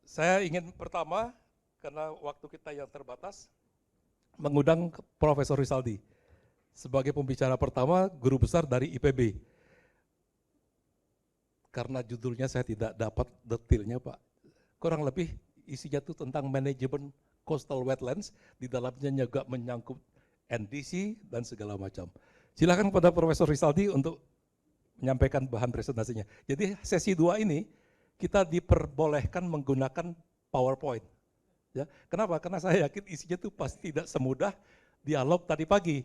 Saya ingin pertama, karena waktu kita yang terbatas, mengundang Profesor Rizaldi sebagai pembicara pertama, guru besar dari IPB. Karena judulnya saya tidak dapat detailnya Pak. Kurang lebih isinya itu tentang manajemen coastal wetlands, di dalamnya juga menyangkut NDC dan segala macam. Silakan kepada Profesor Rizaldi untuk menyampaikan bahan presentasinya. Jadi sesi 2 ini kita diperbolehkan menggunakan PowerPoint. Ya, kenapa? Karena saya yakin isinya itu pasti tidak semudah dialog tadi pagi.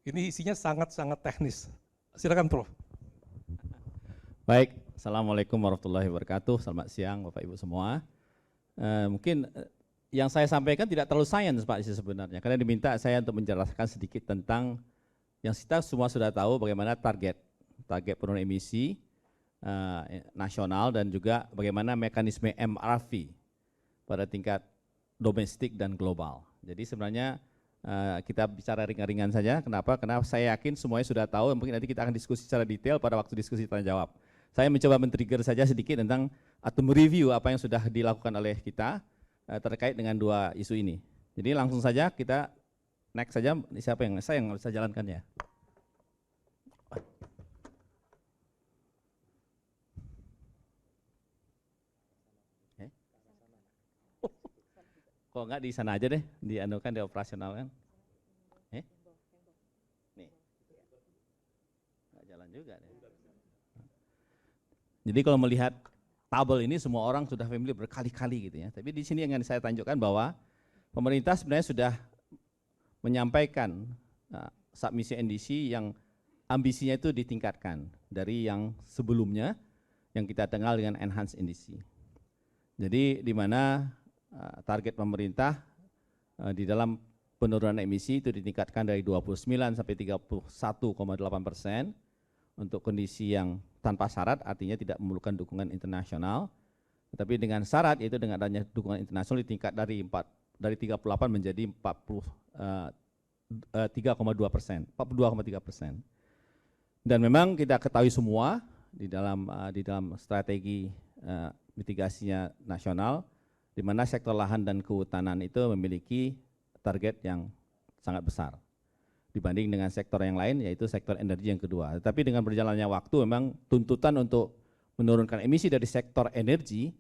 Ini isinya sangat-sangat teknis. Silakan Prof. Baik, Assalamualaikum warahmatullahi wabarakatuh. Selamat siang Bapak Ibu semua. Mungkin yang saya sampaikan tidak terlalu sains Pak sebenarnya, karena diminta saya untuk menjelaskan sedikit tentang yang kita semua sudah tahu bagaimana target penurunan emisi nasional dan juga bagaimana mekanisme MRV pada tingkat domestik dan global. Jadi sebenarnya kita bicara ringan-ringan saja. Kenapa? Karena saya yakin semuanya sudah tahu, mungkin nanti kita akan diskusi secara detail pada waktu diskusi tanya jawab. Saya mencoba men-trigger saja sedikit tentang atau mereview apa yang sudah dilakukan oleh kita terkait dengan dua isu ini. Jadi langsung saja kita next saja. Siapa yang saya yang bisa jalankan ya? Kok enggak di sana aja deh, dianukan di operasional kan? Nih, enggak jalan juga deh. Jadi kalau melihat tabel ini semua orang sudah familiar berkali-kali gitu ya. Tapi di sini yang saya tunjukkan bahwa pemerintah sebenarnya sudah menyampaikan submisi NDC yang ambisinya itu ditingkatkan dari yang sebelumnya yang kita kenal dengan enhanced NDC. Jadi di mana target pemerintah di dalam penurunan emisi itu ditingkatkan dari 29 sampai 31,8% untuk kondisi yang tanpa syarat, artinya tidak memerlukan dukungan internasional. Tetapi dengan syarat, yaitu dengan adanya dukungan internasional ditingkat dari 38 menjadi 42,3%. Dan memang kita ketahui semua di dalam strategi mitigasinya nasional, di mana sektor lahan dan kehutanan itu memiliki target yang sangat besar dibanding dengan sektor yang lain, yaitu sektor energi yang kedua. Tetapi dengan berjalannya waktu memang tuntutan untuk menurunkan emisi dari sektor energi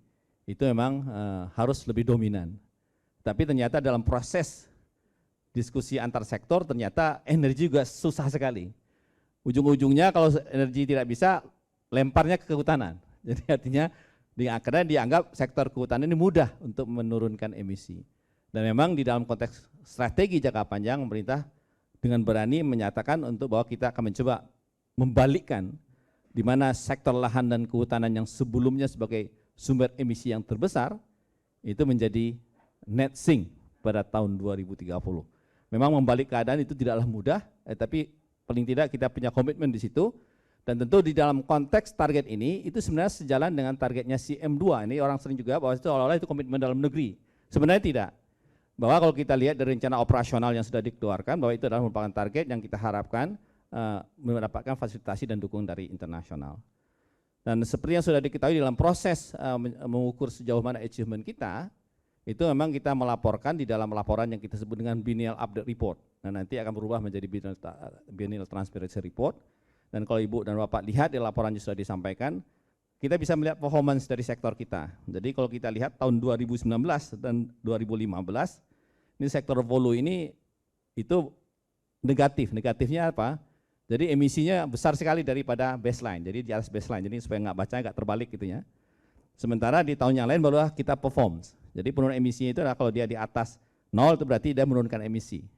itu memang harus lebih dominan. Tapi ternyata dalam proses diskusi antar sektor ternyata energi juga susah sekali. Ujung-ujungnya kalau energi tidak bisa, lemparnya ke kehutanan. Jadi artinya karena dianggap sektor kehutanan ini mudah untuk menurunkan emisi. Dan memang di dalam konteks strategi jangka panjang pemerintah dengan berani menyatakan untuk bahwa kita akan mencoba membalikkan di mana sektor lahan dan kehutanan yang sebelumnya sebagai sumber emisi yang terbesar itu menjadi net sink pada tahun 2030. Memang membalik keadaan itu tidaklah mudah, tapi paling tidak kita punya komitmen di situ. Dan tentu di dalam konteks target ini itu sebenarnya sejalan dengan targetnya CM2. Ini orang sering juga bahwa itu seolah-olah itu komitmen dalam negeri. Sebenarnya tidak. Bahwa kalau kita lihat dari rencana operasional yang sudah dikeluarkan, bahwa itu adalah merupakan target yang kita harapkan mendapatkan fasilitasi dan dukungan dari internasional. Dan seperti yang sudah diketahui dalam proses mengukur sejauh mana achievement kita, itu memang kita melaporkan di dalam laporan yang kita sebut dengan Biennial Update Report. Nah, nanti akan berubah menjadi Biennial Transparency Report. Dan kalau Ibu dan Bapak lihat di laporannya sudah disampaikan, kita bisa melihat performance dari sektor kita. Jadi kalau kita lihat tahun 2019 dan 2015, ini sektor Volu ini itu negatif. Negatifnya apa? Jadi emisinya besar sekali daripada baseline. Jadi di atas baseline. Jadi supaya nggak baca nggak terbalik gitu ya. Sementara di tahun yang lain barulah kita perform. Jadi penurunan emisinya itu adalah kalau dia di atas 0 itu berarti dia menurunkan emisi.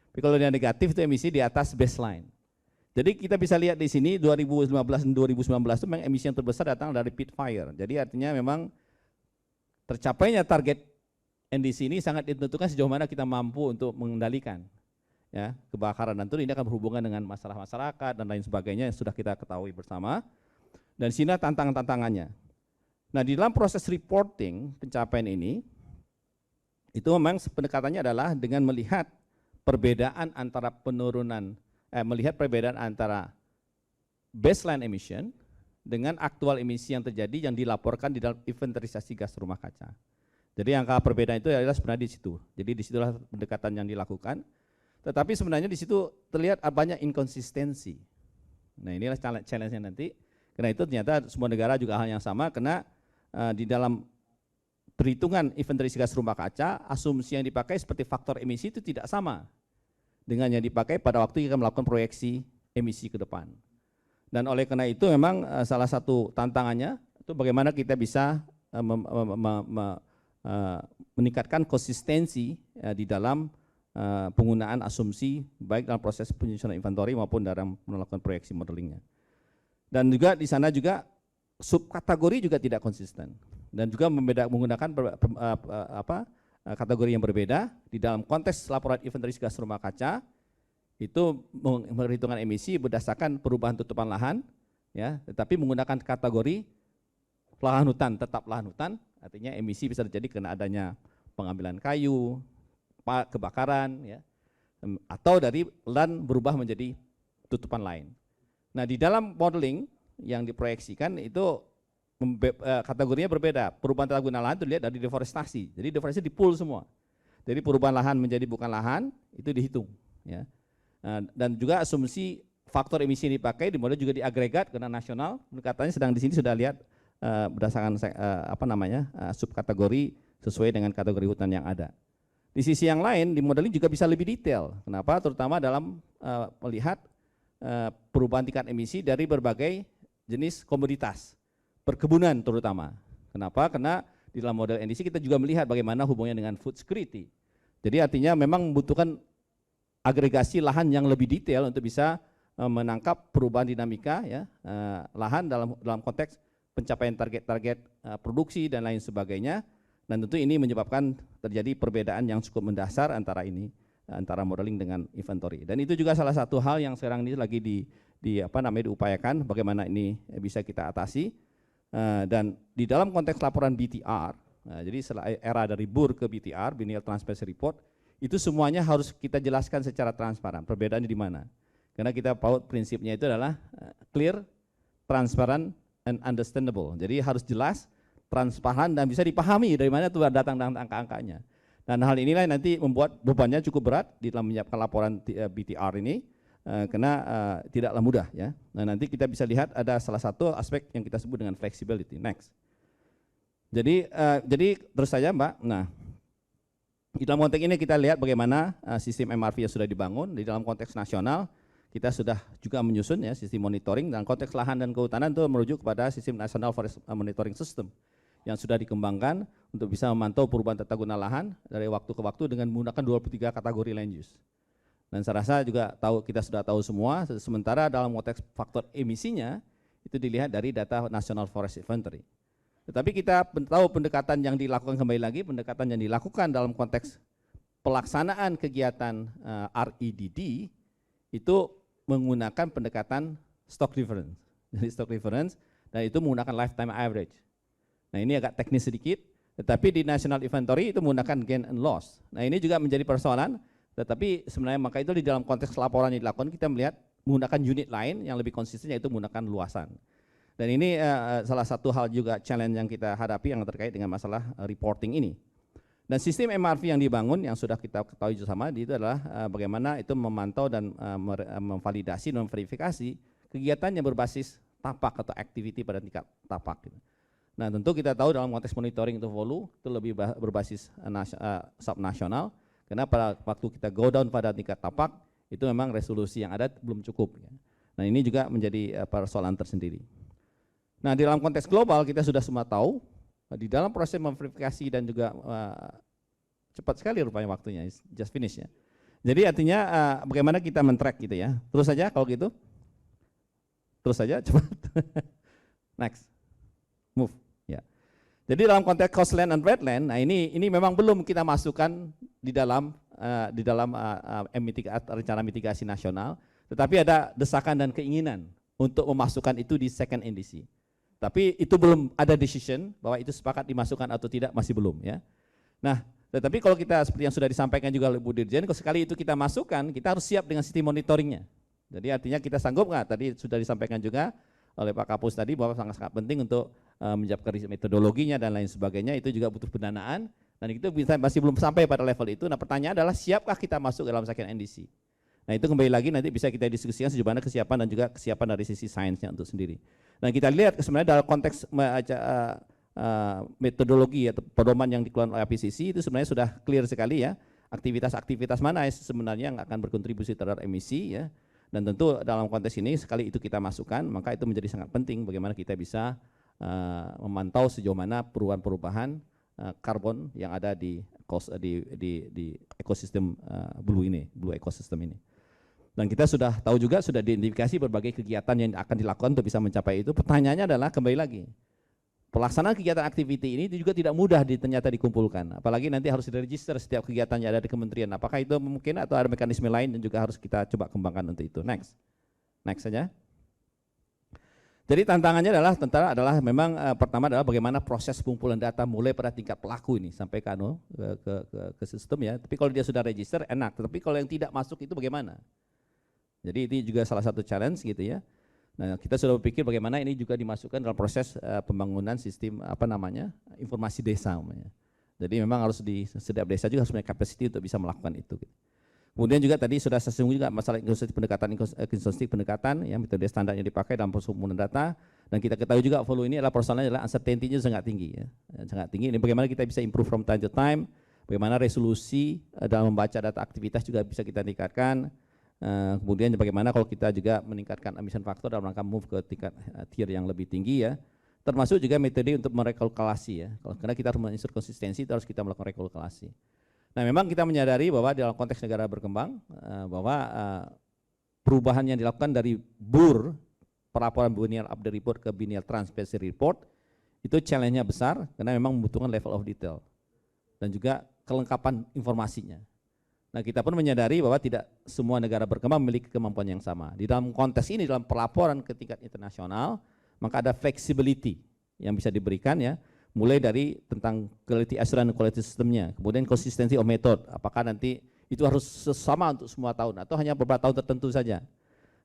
Tapi kalau dia negatif itu emisi di atas baseline. Jadi kita bisa lihat di sini 2015 dan 2019 itu memang emisi yang terbesar datang dari pit fire. Jadi artinya memang tercapainya target NDC ini sangat ditentukan sejauh mana kita mampu untuk mengendalikan ya kebakaran, dan tentu ini akan berhubungan dengan masalah masyarakat dan lain sebagainya yang sudah kita ketahui bersama. Dan sini tantangannya. Nah, di dalam proses reporting pencapaian ini itu memang pendekatannya adalah dengan melihat perbedaan antara melihat perbedaan antara baseline emission dengan aktual emisi yang terjadi yang dilaporkan di dalam inventarisasi gas rumah kaca. Jadi angka perbedaan itu adalah sebenarnya di situ. Jadi disitulah pendekatan yang dilakukan. Tetapi sebenarnya di situ terlihat banyak inkonsistensi. Nah inilah challenge-nya nanti. Karena itu ternyata semua negara juga hal yang sama, karena di dalam perhitungan inventory gas rumah kaca, asumsi yang dipakai seperti faktor emisi itu tidak sama dengan yang dipakai pada waktu kita melakukan proyeksi emisi ke depan. Dan oleh karena itu memang salah satu tantangannya itu bagaimana kita bisa meningkatkan konsistensi di dalam penggunaan asumsi baik dalam proses penyusunan inventory maupun dalam melakukan proyeksi modelingnya. Dan juga di sana juga subkategori juga tidak konsisten dan juga menggunakan kategori yang berbeda di dalam konteks laporan inventory gas rumah kaca itu perhitungan emisi berdasarkan perubahan tutupan lahan, ya, tetapi menggunakan kategori lahan hutan, tetap lahan hutan, artinya emisi bisa terjadi karena adanya pengambilan kayu, kebakaran, ya, atau dari lahan berubah menjadi tutupan lain. Nah di dalam modeling yang diproyeksikan itu kategorinya berbeda. Perubahan tata guna lahan itu dilihat dari deforestasi. Jadi deforestasi di pool semua. Jadi perubahan lahan menjadi bukan lahan itu dihitung. Ya. Dan juga asumsi faktor emisi yang dipakai di model juga diagregat karena nasional. Pendekatannya sedang di sini sudah lihat berdasarkan subkategori sesuai dengan kategori hutan yang ada. Di sisi yang lain di modeling juga bisa lebih detail. Kenapa? Terutama dalam melihat perubahan tingkat emisi dari berbagai jenis komoditas, perkebunan terutama. Kenapa? Karena di dalam model NDC kita juga melihat bagaimana hubungannya dengan food security. Jadi artinya memang membutuhkan agregasi lahan yang lebih detail untuk bisa menangkap perubahan dinamika, ya, lahan dalam konteks pencapaian target-target produksi dan lain sebagainya. Dan tentu ini menyebabkan terjadi perbedaan yang cukup mendasar antara modeling dengan inventory. Dan itu juga salah satu hal yang sekarang ini lagi diupayakan bagaimana ini bisa kita atasi. Dan di dalam konteks laporan BTR, jadi setelah era dari BUR ke BTR, Biennial Transparency Report, itu semuanya harus kita jelaskan secara transparan. Perbedaannya di mana? Karena kita prinsipnya itu adalah clear, transparent, and understandable. Jadi harus jelas, transparan, dan bisa dipahami dari mana itu datang angka-angkanya. Dan hal inilah nanti membuat bebannya cukup berat di dalam menyiapkan laporan BTR ini, karena tidaklah mudah, ya. Nah nanti kita bisa lihat ada salah satu aspek yang kita sebut dengan flexibility. Next. Jadi terus saja Mbak. Nah di dalam konteks ini kita lihat bagaimana sistem MRV yang sudah dibangun di dalam konteks nasional. Kita sudah juga menyusun, ya, sistem monitoring dan konteks lahan dan kehutanan itu merujuk kepada sistem National Forest Monitoring System yang sudah dikembangkan untuk bisa memantau perubahan tata guna lahan dari waktu ke waktu dengan menggunakan 23 kategori land use. Dan saya rasa juga kita sudah tahu semua, sementara dalam konteks faktor emisinya itu dilihat dari data National Forest Inventory. Tetapi kita tahu pendekatan yang dilakukan kembali lagi, pendekatan yang dilakukan dalam konteks pelaksanaan kegiatan REDD itu menggunakan pendekatan stock difference. Jadi stock difference, dan itu menggunakan lifetime average. Nah ini agak teknis sedikit, tetapi di National Inventory itu menggunakan gain and loss. Nah ini juga menjadi persoalan, tetapi sebenarnya maka itu di dalam konteks laporan yang dilakukan kita melihat menggunakan unit lain yang lebih konsisten, yaitu menggunakan luasan. Dan ini salah satu hal juga challenge yang kita hadapi yang terkait dengan masalah reporting ini. Dan sistem MRV yang dibangun yang sudah kita ketahui bersama itu adalah bagaimana itu memantau dan memvalidasi dan memverifikasi kegiatan yang berbasis tapak atau activity pada tingkat tapak. Nah tentu kita tahu dalam konteks monitoring itu volume itu lebih berbasis subnasional, karena pada waktu kita go down pada tingkat tapak itu memang resolusi yang ada belum cukup. Nah ini juga menjadi persoalan tersendiri. Nah di dalam konteks global kita sudah semua tahu di dalam proses memverifikasi dan juga cepat sekali rupanya waktunya, just finish, ya. Jadi artinya bagaimana kita men-track gitu, ya. Terus saja kalau gitu. Terus saja cepat. Next. Move, ya. Jadi dalam konteks coastline and wetland, nah ini memang belum kita masukkan di dalam rencana mitigasi nasional, tetapi ada desakan dan keinginan untuk memasukkan itu di second NDC. Tapi itu belum ada decision bahwa itu sepakat dimasukkan atau tidak, masih belum, ya. Nah, tetapi kalau kita seperti yang sudah disampaikan juga oleh Bu Dirjen, kalau sekali itu kita masukkan, kita harus siap dengan sistem monitoringnya. Jadi artinya kita sanggup nggak? Tadi sudah disampaikan juga oleh Pak Kapus tadi bahwa sangat penting untuk menyiapkan metodologinya dan lain sebagainya, itu juga butuh pendanaan. Dan itu masih belum sampai pada level itu. Nah pertanyaan adalah siapkah kita masuk dalam second NDC? Nah itu kembali lagi nanti bisa kita diskusikan sejauh mana kesiapan dan juga kesiapan dari sisi sainsnya untuk sendiri. Nah kita lihat sebenarnya dalam konteks metodologi atau pedoman yang dikeluarkan oleh IPCC itu sebenarnya sudah clear sekali ya. Aktivitas-aktivitas mana sebenarnya yang akan berkontribusi terhadap emisi ya. Dan tentu dalam konteks ini sekali itu kita masukkan, maka itu menjadi sangat penting bagaimana kita bisa memantau sejauh mana perubahan-perubahan karbon yang ada di ekosistem blue ecosystem ini. Dan kita sudah tahu juga, sudah diidentifikasi berbagai kegiatan yang akan dilakukan untuk bisa mencapai itu. Pertanyaannya adalah kembali lagi, pelaksanaan kegiatan aktiviti ini juga tidak mudah ternyata dikumpulkan. Apalagi nanti harus diregister setiap kegiatan yang ada di kementerian. Apakah itu mungkin atau ada mekanisme lain yang juga harus kita coba kembangkan untuk itu. Next saja. Jadi tantangannya adalah memang pertama adalah bagaimana proses pengumpulan data mulai pada tingkat pelaku ini sampai ke sistem ya. Tapi kalau dia sudah register enak, tapi kalau yang tidak masuk itu bagaimana? Jadi ini juga salah satu challenge gitu ya. Nah kita sudah berpikir bagaimana ini juga dimasukkan dalam proses pembangunan sistem informasi desa namanya. Jadi memang harus di setiap desa juga harus punya capacity untuk bisa melakukan itu. Kemudian juga tadi sudah saya singgung juga masalah inklusif pendekatan ya, metode standar yang dipakai dalam proses pengumpulan data, dan kita ketahui juga follow ini adalah persoalannya adalah uncertainty-nya sangat tinggi ya. Sangat tinggi. Ini bagaimana kita bisa improve from time to time, bagaimana resolusi dalam membaca data aktivitas juga bisa kita tingkatkan. Kemudian bagaimana kalau kita juga meningkatkan emission factor dalam rangka move ke tingkat tier yang lebih tinggi ya. Termasuk juga metode untuk merekalkulasi ya. Karena kita harus menginsur konsistensi, harus kita melakukan rekalkulasi. Nah memang kita menyadari bahwa dalam konteks negara berkembang bahwa perubahan yang dilakukan dari BUR, pelaporan Biennial Update Report ke Biennial Transparency Report, itu challenge-nya besar karena memang membutuhkan level of detail dan juga kelengkapan informasinya. Nah kita pun menyadari bahwa tidak semua negara berkembang memiliki kemampuan yang sama. Di dalam konteks ini, dalam pelaporan ke tingkat internasional, maka ada flexibility yang bisa diberikan ya, mulai dari tentang quality assurance dan quality systemnya, kemudian consistency of method, apakah nanti itu harus sama untuk semua tahun atau hanya beberapa tahun tertentu saja.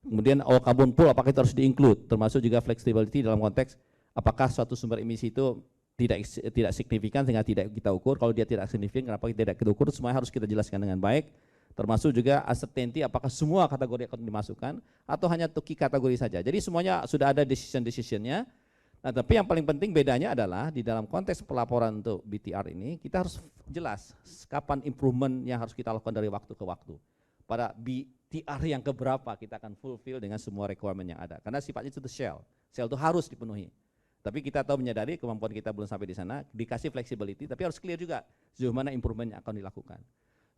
Kemudian carbon pool apakah itu harus di-include, termasuk juga flexibility dalam konteks apakah suatu sumber emisi itu tidak signifikan sehingga tidak kita ukur. Kalau dia tidak signifikan, kenapa tidak kita ukur, semuanya harus kita jelaskan dengan baik. Termasuk juga uncertainty apakah semua kategori akan dimasukkan atau hanya key kategori saja. Jadi semuanya sudah ada decision-decisionnya. Nah tapi yang paling penting bedanya adalah di dalam konteks pelaporan untuk BTR ini kita harus jelas kapan improvement yang harus kita lakukan dari waktu ke waktu. Pada BTR yang keberapa kita akan fulfill dengan semua requirement yang ada. Karena sifatnya itu shell itu harus dipenuhi. Tapi kita tahu menyadari kemampuan kita belum sampai di sana, dikasih flexibility, tapi harus clear juga sejauh mana improvement yang akan dilakukan.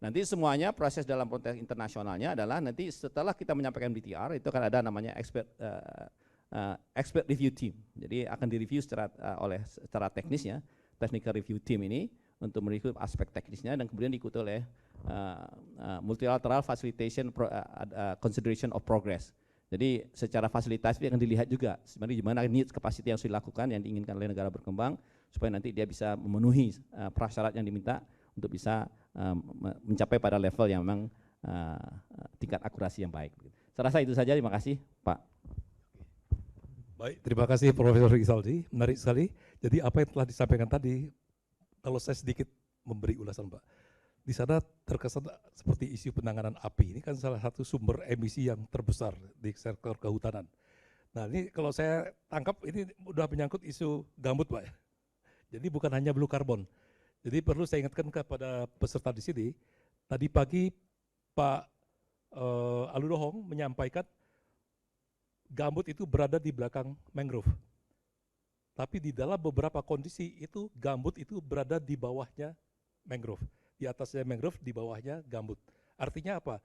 Nanti semuanya proses dalam konteks internasionalnya adalah nanti setelah kita menyampaikan BTR itu akan ada namanya expert review team. Jadi akan direview secara teknisnya, technical review team ini untuk mereview aspek teknisnya dan kemudian diikuti oleh multilateral facilitation consideration of progress. Jadi secara fasilitas akan dilihat juga sebenarnya gimana needs capacity yang harus dilakukan yang diinginkan oleh negara berkembang supaya nanti dia bisa memenuhi prasyarat yang diminta untuk bisa mencapai pada level yang memang tingkat akurasi yang baik. Saya rasa itu saja, terima kasih Pak. Baik, terima kasih Profesor Rizaldi, menarik sekali. Jadi apa yang telah disampaikan tadi, kalau saya sedikit memberi ulasan Pak, di sana terkesan seperti isu penanganan api, ini kan salah satu sumber emisi yang terbesar di sektor kehutanan. Nah ini kalau saya tangkap ini udah menyangkut isu gambut Pak ya. Jadi bukan hanya blue carbon. Jadi perlu saya ingatkan kepada peserta di sini, tadi pagi Pak Aludohong menyampaikan gambut itu berada di belakang mangrove. Tapi di dalam beberapa kondisi itu gambut itu berada di bawahnya mangrove. Di atasnya mangrove, di bawahnya gambut. Artinya apa?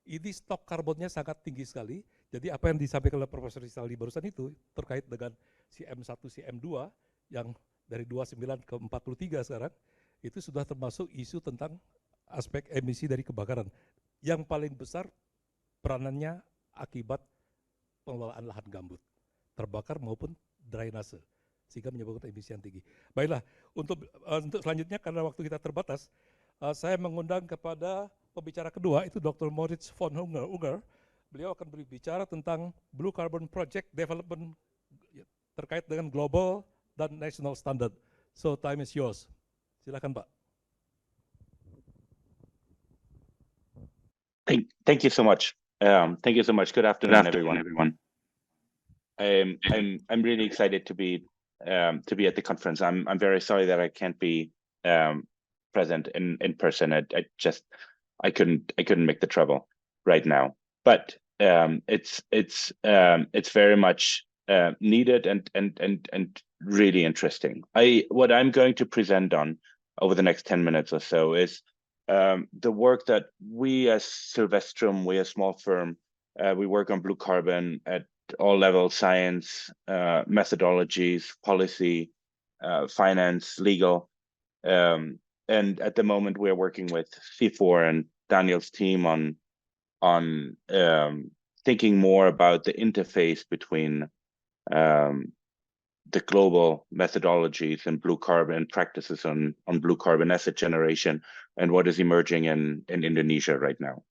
Ini stok karbonnya sangat tinggi sekali. Jadi apa yang disampaikan oleh Profesor Rizaldi barusan itu terkait dengan CM1, CM2 yang dari 29 ke 43 sekarang, itu sudah termasuk isu tentang aspek emisi dari kebakaran. Yang paling besar peranannya akibat pengelolaan lahan gambut, terbakar maupun drainase, sehingga menyebabkan emisi yang tinggi. Baiklah, untuk selanjutnya karena waktu kita terbatas, saya mengundang kepada pembicara kedua, itu Dr. Moritz von Unger. Beliau akan berbicara tentang Blue Carbon Project Development terkait dengan global dan national standard. So time is yours. Silakan Pak. Thank you so much. Thank you so much. Good afternoon, everyone. I'm really excited to be at the conference. I'm very sorry that I can't be present in person. I couldn't make the travel right now. But it's very much needed and really interesting. What I'm going to present on over the next 10 minutes or so is the work that we as Silvestrum, we a small firm, we work on blue carbon at all levels: science, methodologies, policy, finance, legal. And at the moment, we're working with C4 and Daniel's team on thinking more about the interface between the global methodologies and blue carbon practices on blue carbon asset generation and what is emerging in Indonesia right now.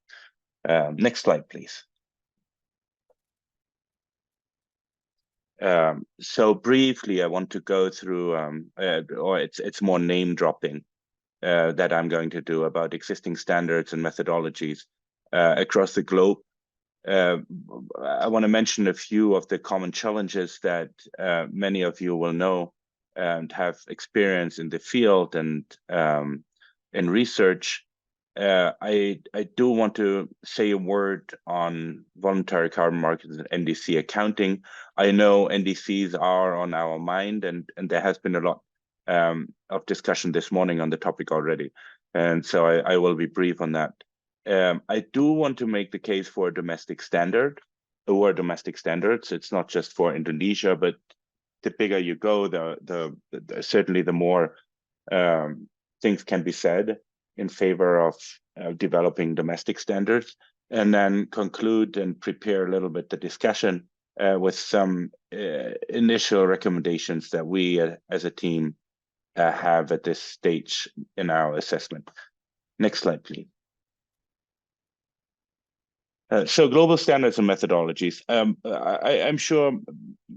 Next slide, please. So briefly, I want to go through, or it's more name dropping that I'm going to do about existing standards and methodologies across the globe. I want to mention a few of the common challenges that many of you will know and have experience in the field and in research. I do want to say a word on voluntary carbon markets and NDC accounting. I know NDCs are on our mind, and there has been a lot of discussion this morning on the topic already. And so I will be brief on that. I do want to make the case for a domestic standard or domestic standards. It's not just for Indonesia, but the bigger you go, certainly the more things can be said in favor of developing domestic standards, and then conclude and prepare a little bit the discussion with some initial recommendations that we as a team have at this stage in our assessment. Next slide, please. So global standards and methodologies. I'm sure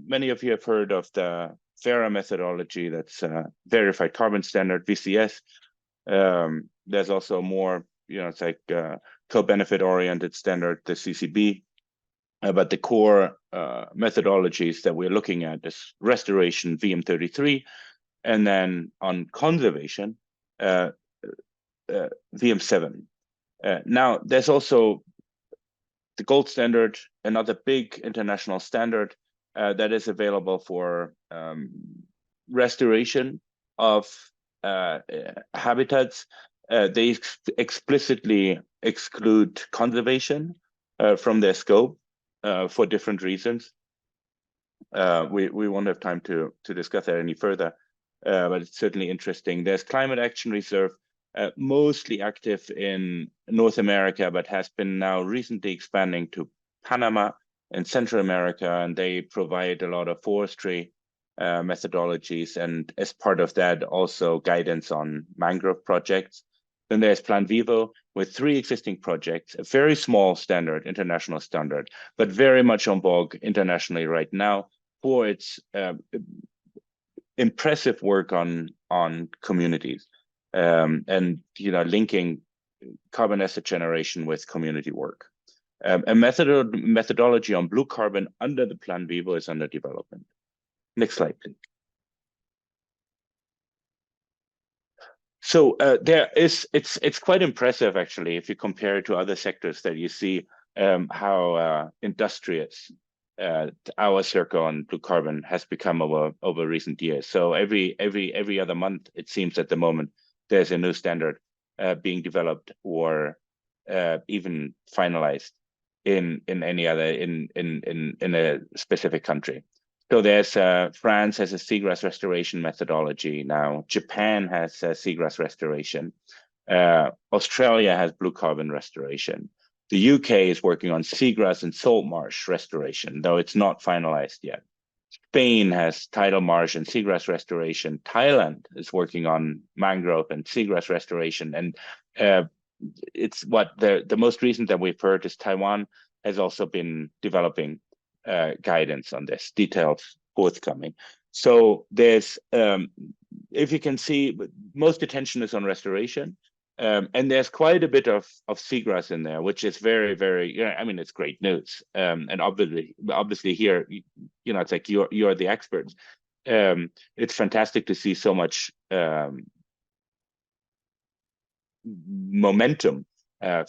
many of you have heard of the FARA methodology, that's Verified Carbon Standard, VCS. There's also more, it's like co-benefit oriented standard, the CCB. But the core methodologies that we're looking at is restoration, VM33, and then on conservation, VM7. Now, there's also the gold standard, another big international standard that is available for restoration of habitats. They explicitly exclude conservation from their scope for different reasons. We won't have time to discuss that any further, but it's certainly interesting. There's Climate Action Reserve, mostly active in North America, but has been now recently expanding to Panama and Central America, and they provide a lot of forestry methodologies, and as part of that, also guidance on mangrove projects. Then there's Plan Vivo with 3 existing projects, a very small standard, international standard, but very much on vogue internationally right now for its impressive work on communities. And linking carbon asset generation with community work. A methodology on blue carbon under the Plan Vivo is under development. Next slide, please. So it's quite impressive, actually, if you compare it to other sectors, that you see how industrious our circle on blue carbon has become over recent years. So every other month, it seems at the moment, there's a new standard being developed or even finalized in a specific country. So there's France has a seagrass restoration methodology now. Japan has seagrass restoration. Australia has blue carbon restoration. The UK is working on seagrass and salt marsh restoration, though it's not finalized yet. Spain has tidal marsh and seagrass restoration. Thailand is working on mangrove and seagrass restoration. And it's what the most recent that we've heard is Taiwan has also been developing guidance on this, details forthcoming. So there's, if you can see, most attention is on restoration, And there's quite a bit of seagrass in there, which is very, very, I mean, it's great news. And obviously here, it's like you're the experts. It's fantastic to see so much momentum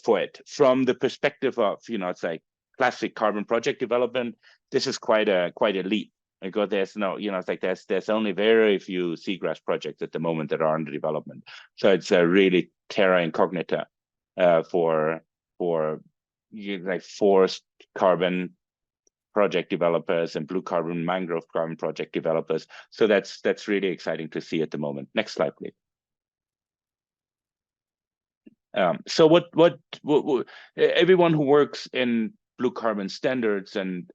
for it. From the perspective of, it's like classic carbon project development, this is quite a leap. Because there's no, it's like there's only very few seagrass projects at the moment that are under development. So it's a really terra incognita for like forest carbon project developers and blue carbon mangrove carbon project developers. So that's really exciting to see at the moment. Next slide, please. So what everyone who works in blue carbon standards and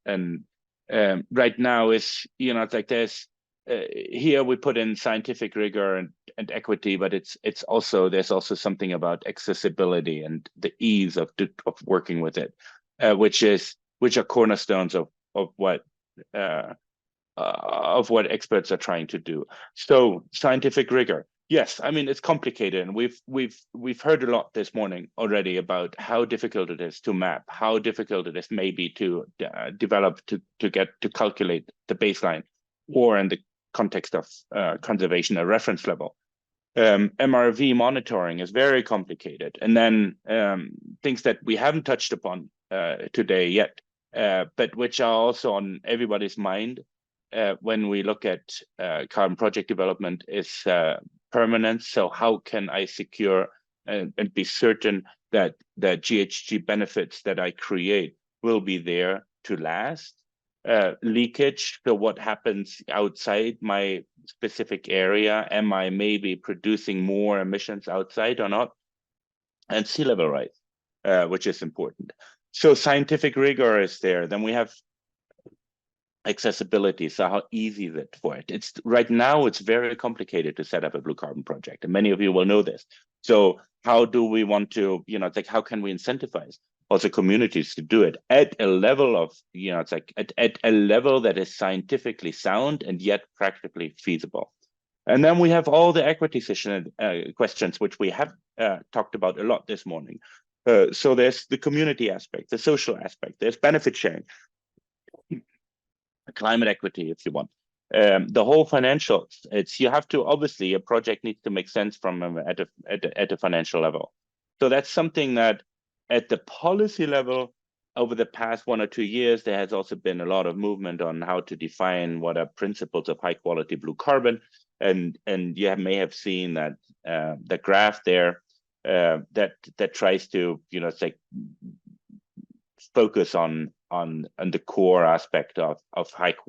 right now is, it's like there's here we put in scientific rigor and equity, but there's also something about accessibility and the ease of working with it, which are cornerstones of what experts are trying to do. So scientific rigor. Yes, I mean, it's complicated, and we've heard a lot this morning already about how difficult it is to map, how difficult it is maybe to develop, to calculate the baseline, or in the context of conservation, a reference level. MRV monitoring is very complicated, and then things that we haven't touched upon today yet, but which are also on everybody's mind when we look at carbon project development is permanence. So how can I secure and be certain that the GHG benefits that I create will be there to last? Leakage, so what happens outside my specific area? Am I maybe producing more emissions outside or not? And sea level rise, which is important. So scientific rigor is there. Then we have accessibility. So how easy is it for it? It's right now it's very complicated to set up a blue carbon project, and many of you will know this. So how do we want to, it's like how can we incentivize also communities to do it at a level of, it's like at a level that is scientifically sound and yet practically feasible. And then we have all the equity session questions, which we have talked about a lot this morning. So there's the community aspect, the social aspect, there's benefit sharing, climate equity, if you want. The whole financials, you have to, obviously, a project needs to make sense from at a financial level. So that's something that at the policy level, over the past 1 or 2 years, there has also been a lot of movement on how to define what are principles of high quality blue carbon. And you may have seen that the graph there that tries to, it's like focus on the core aspect of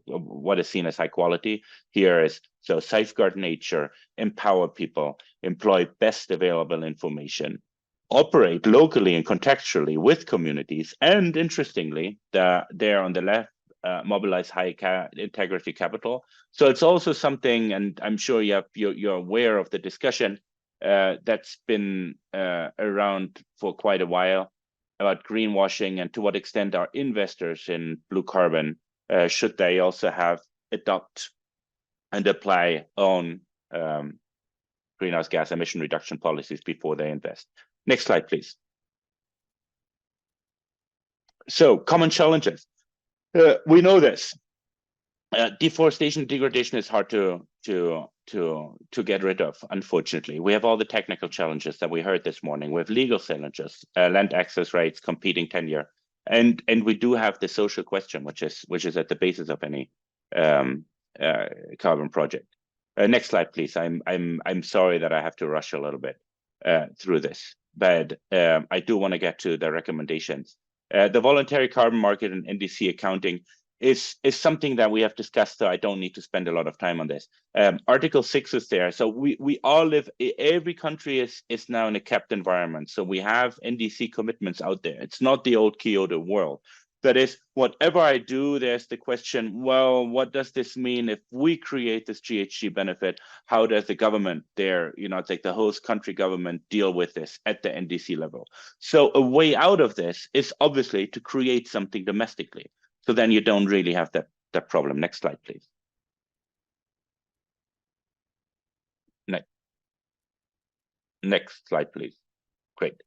what is seen as high quality. Here is, so safeguard nature, empower people, employ best available information, operate locally and contextually with communities, and interestingly, there on the left, mobilize high integrity capital. So it's also something, and I'm sure you're aware of the discussion that's been around for quite a while about greenwashing and to what extent are investors in blue carbon should they also adopt and apply own greenhouse gas emission reduction policies before they invest. Next slide, please. So common challenges. We know this. Deforestation, degradation is hard to get rid of, unfortunately. We have all the technical challenges that we heard this morning. We have legal challenges, land access rights, competing tenure, and we do have the social question, which is at the basis of any carbon project. Next slide, please. I'm sorry that I have to rush a little bit through this, but I do want to get to the recommendations. The voluntary carbon market and NDC accounting is something that we have discussed, so I don't need to spend a lot of time on this. Article 6 is there. So we all live, every country is now in a capped environment. So we have NDC commitments out there. It's not the old Kyoto world. That is, whatever I do, there's the question, well, what does this mean if we create this GHG benefit? How does the government there, it's like the host country government, deal with this at the NDC level? So a way out of this is obviously to create something domestically. So then you don't really have that problem. Next slide, please. Next slide, please. great.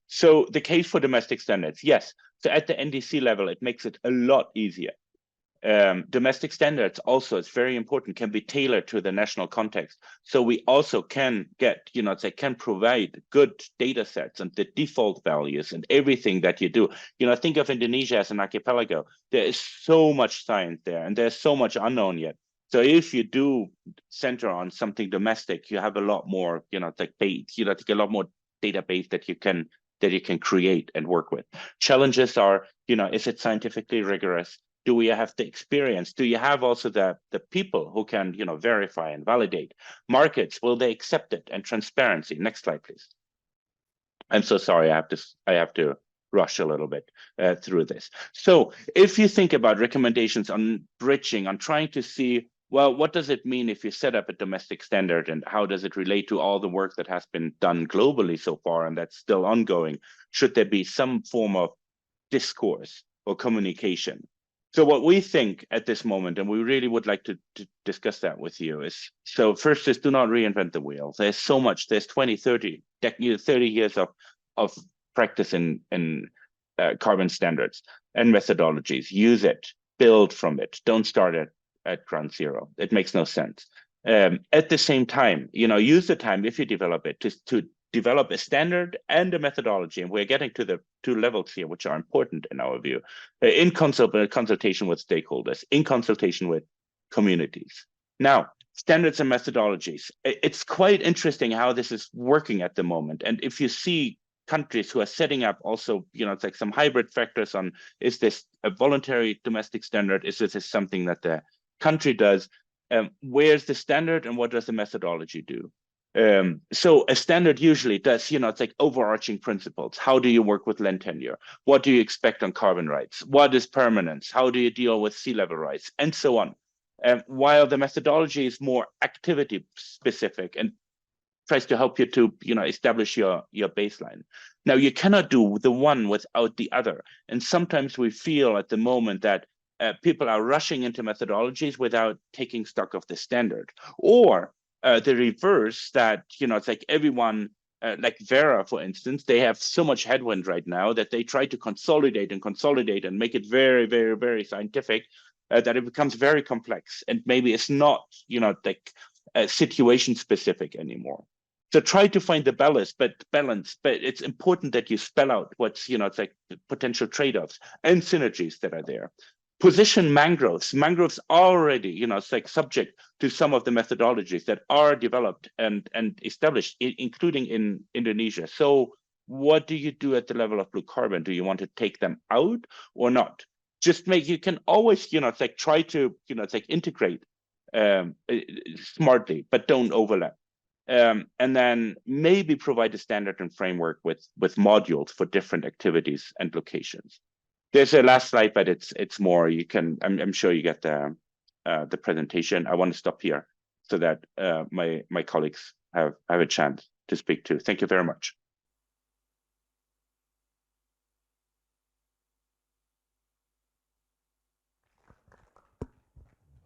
So the case for domestic standards, yes. So at the NDC level, it makes it a lot easier. Domestic standards also, it's very important, can be tailored to the national context. So we also can get, they can provide good data sets and the default values and everything that you do. Think of Indonesia as an archipelago. There is so much science there and there's so much unknown yet. So if you do center on something domestic, you have a lot more, a lot more database that you can create and work with. Challenges are, is it scientifically rigorous? Do we have the experience? Do you have also the people who can, verify and validate? Markets, will they accept it? And transparency. Next slide, please. I'm so sorry, I have to rush a little bit through this. So if you think about recommendations on bridging, on trying to see, well, what does it mean if you set up a domestic standard and how does it relate to all the work that has been done globally so far and that's still ongoing? Should there be some form of discourse or communication? So what we think at this moment, and we really would like to discuss that with you, is, so first is do not reinvent the wheel. There's so much, there's 20, 30 years of practice in carbon standards and methodologies. Use it, build from it, don't start at ground zero. It makes no sense. At the same time, use the time if you develop it to develop a standard and a methodology, and we're getting to the two levels here, which are important in our view, in consultation with stakeholders, in consultation with communities. Now, standards and methodologies. It's quite interesting how this is working at the moment. And if you see countries who are setting up also, it's like some hybrid factors on, is this a voluntary domestic standard? Is this something that the country does? Where's the standard and what does the methodology do? So a standard usually does, it's like overarching principles. How do you work with land tenure? What do you expect on carbon rights? What is permanence? How do you deal with sea level rise? And so on. While the methodology is more activity specific and tries to help you to, establish your baseline. Now, you cannot do the one without the other. And sometimes we feel at the moment that people are rushing into methodologies without taking stock of the standard, or the reverse, that it's like everyone, like Vera, for instance, they have so much headwind right now that they try to consolidate and make it very, very, very scientific, that it becomes very complex and maybe it's not, like situation specific anymore. So try to find the balance, but it's important that you spell out what's, it's like the potential trade-offs and synergies that are there. Position mangroves. Mangroves already, it's like subject to some of the methodologies that are developed and established, including in Indonesia. So what do you do at the level of blue carbon? Do you want to take them out or not? You can always, it's like try to, it's like integrate smartly, but don't overlap. And then maybe provide a standard and framework with modules for different activities and locations. There's a last slide, but it's more. You can. I'm sure you get the presentation. I want to stop here so that my colleagues have a chance to speak to. Thank you very much.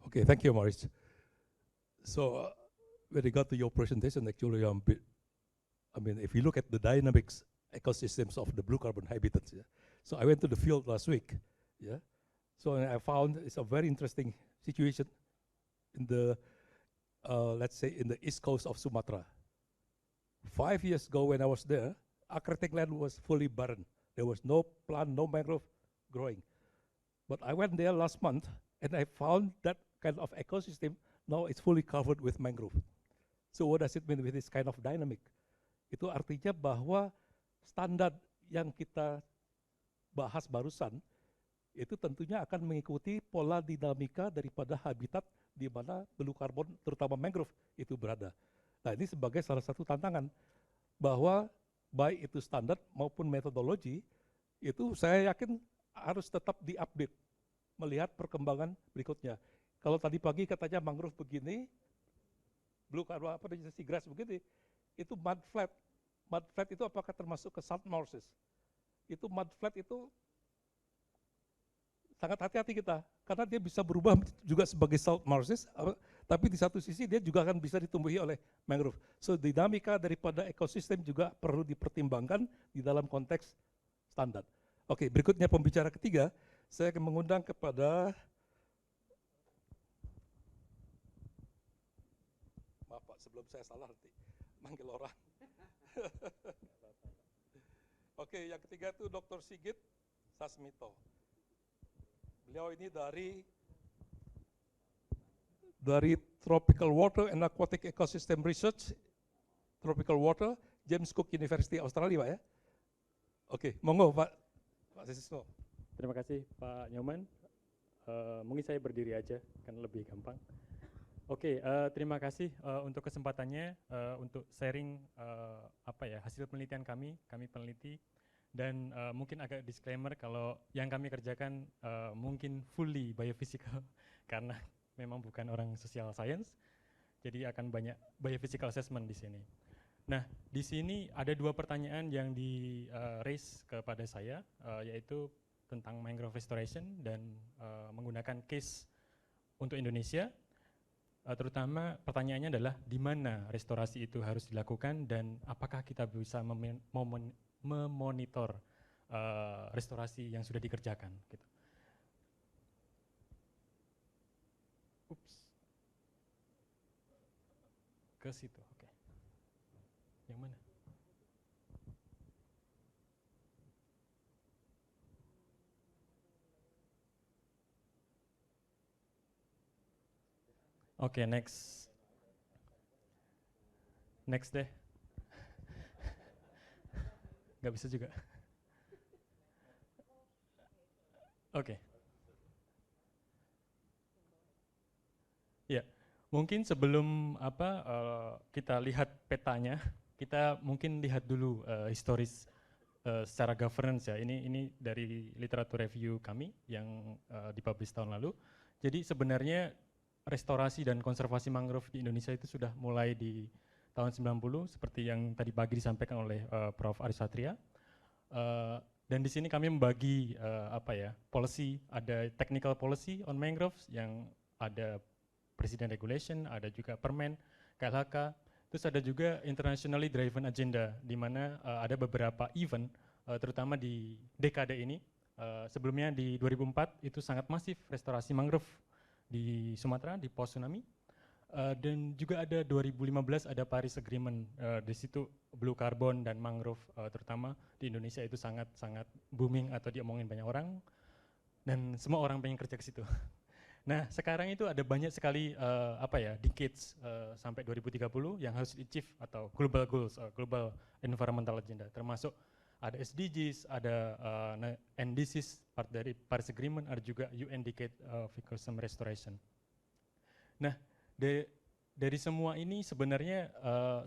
Okay, thank you, Maurice. So with regard to your presentation, actually, if you look at the dynamics ecosystems of the blue carbon habitats, yeah. So I went to the field last week, yeah. So I found it's a very interesting situation in the, let's say, in the east coast of Sumatra. 5 years ago when I was there, Akrating land was fully barren. There was no plant, no mangrove growing. But I went there last month and I found that kind of ecosystem, now it's fully covered with mangrove. So what does it mean with this kind of dynamic? Itu artinya bahwa standar yang kita bahas barusan, itu tentunya akan mengikuti pola dinamika daripada habitat di mana blue carbon, terutama mangrove, itu berada. Nah, ini sebagai salah satu tantangan, bahwa baik itu standar maupun metodologi, itu saya yakin harus tetap diupdate, melihat perkembangan berikutnya. Kalau tadi pagi katanya mangrove begini, blue carbon, seagrass begini, itu mud flat. Mud flat itu apakah termasuk ke salt marshes? Itu mud flat itu sangat hati-hati kita, karena dia bisa berubah juga sebagai salt marshes, tapi di satu sisi dia juga akan bisa ditumbuhi oleh mangrove. So dinamika daripada ekosistem juga perlu dipertimbangkan di dalam konteks standar. Oke, berikutnya pembicara ketiga, saya akan mengundang kepada, maaf Pak, sebelum saya salah nanti manggil orang. Oke, yang ketiga itu Dr. Sigit Sasmito. Beliau ini dari Tropical Water and Aquatic Ecosystem Research, Tropical Water, James Cook University Australia, Pak ya. Oke, monggo Pak Sisno. Terima kasih Pak Nyoman. Mungkin saya berdiri aja, kan lebih gampang. Oke, terima kasih untuk kesempatannya untuk sharing hasil penelitian kami peneliti, dan mungkin agak disclaimer kalau yang kami kerjakan mungkin fully biophysical karena memang bukan orang social science, jadi akan banyak biophysical assessment di sini. Nah, di sini ada dua pertanyaan yang di-raise kepada saya, yaitu tentang mangrove restoration dan menggunakan case untuk Indonesia. Terutama pertanyaannya adalah di mana restorasi itu harus dilakukan dan apakah kita bisa memonitor restorasi yang sudah dikerjakan. Gitu. Ke situ, oke. Yang mana? Oke, next. Next deh. Nggak bisa juga. Oke. Ya, mungkin sebelum kita lihat petanya, kita mungkin lihat dulu historis secara governance ya. Ini dari literatur review kami yang dipublish tahun lalu. Jadi sebenarnya restorasi dan konservasi mangrove di Indonesia itu sudah mulai di tahun 90 seperti yang tadi pagi disampaikan oleh Prof. Aris Satria. Dan di sini kami membagi policy, ada technical policy on mangroves yang ada Presiden Regulation, ada juga Permen, KLHK, terus ada juga internationally driven agenda di mana ada beberapa event terutama di dekade ini. Sebelumnya di 2004 itu sangat masif restorasi mangrove di Sumatera di post tsunami. Dan juga ada 2015 ada Paris Agreement, di situ blue carbon dan mangrove terutama di Indonesia itu sangat booming atau diomongin banyak orang dan semua orang pengen kerja ke situ. Nah, sekarang itu ada banyak sekali decades sampai 2030 yang harus di-achieve atau global goals, global environmental agenda, termasuk ada SDGs, ada NDCs part dari Paris Agreement, ada juga UN Decade of Ecosystem Restoration. Nah, dari semua ini sebenarnya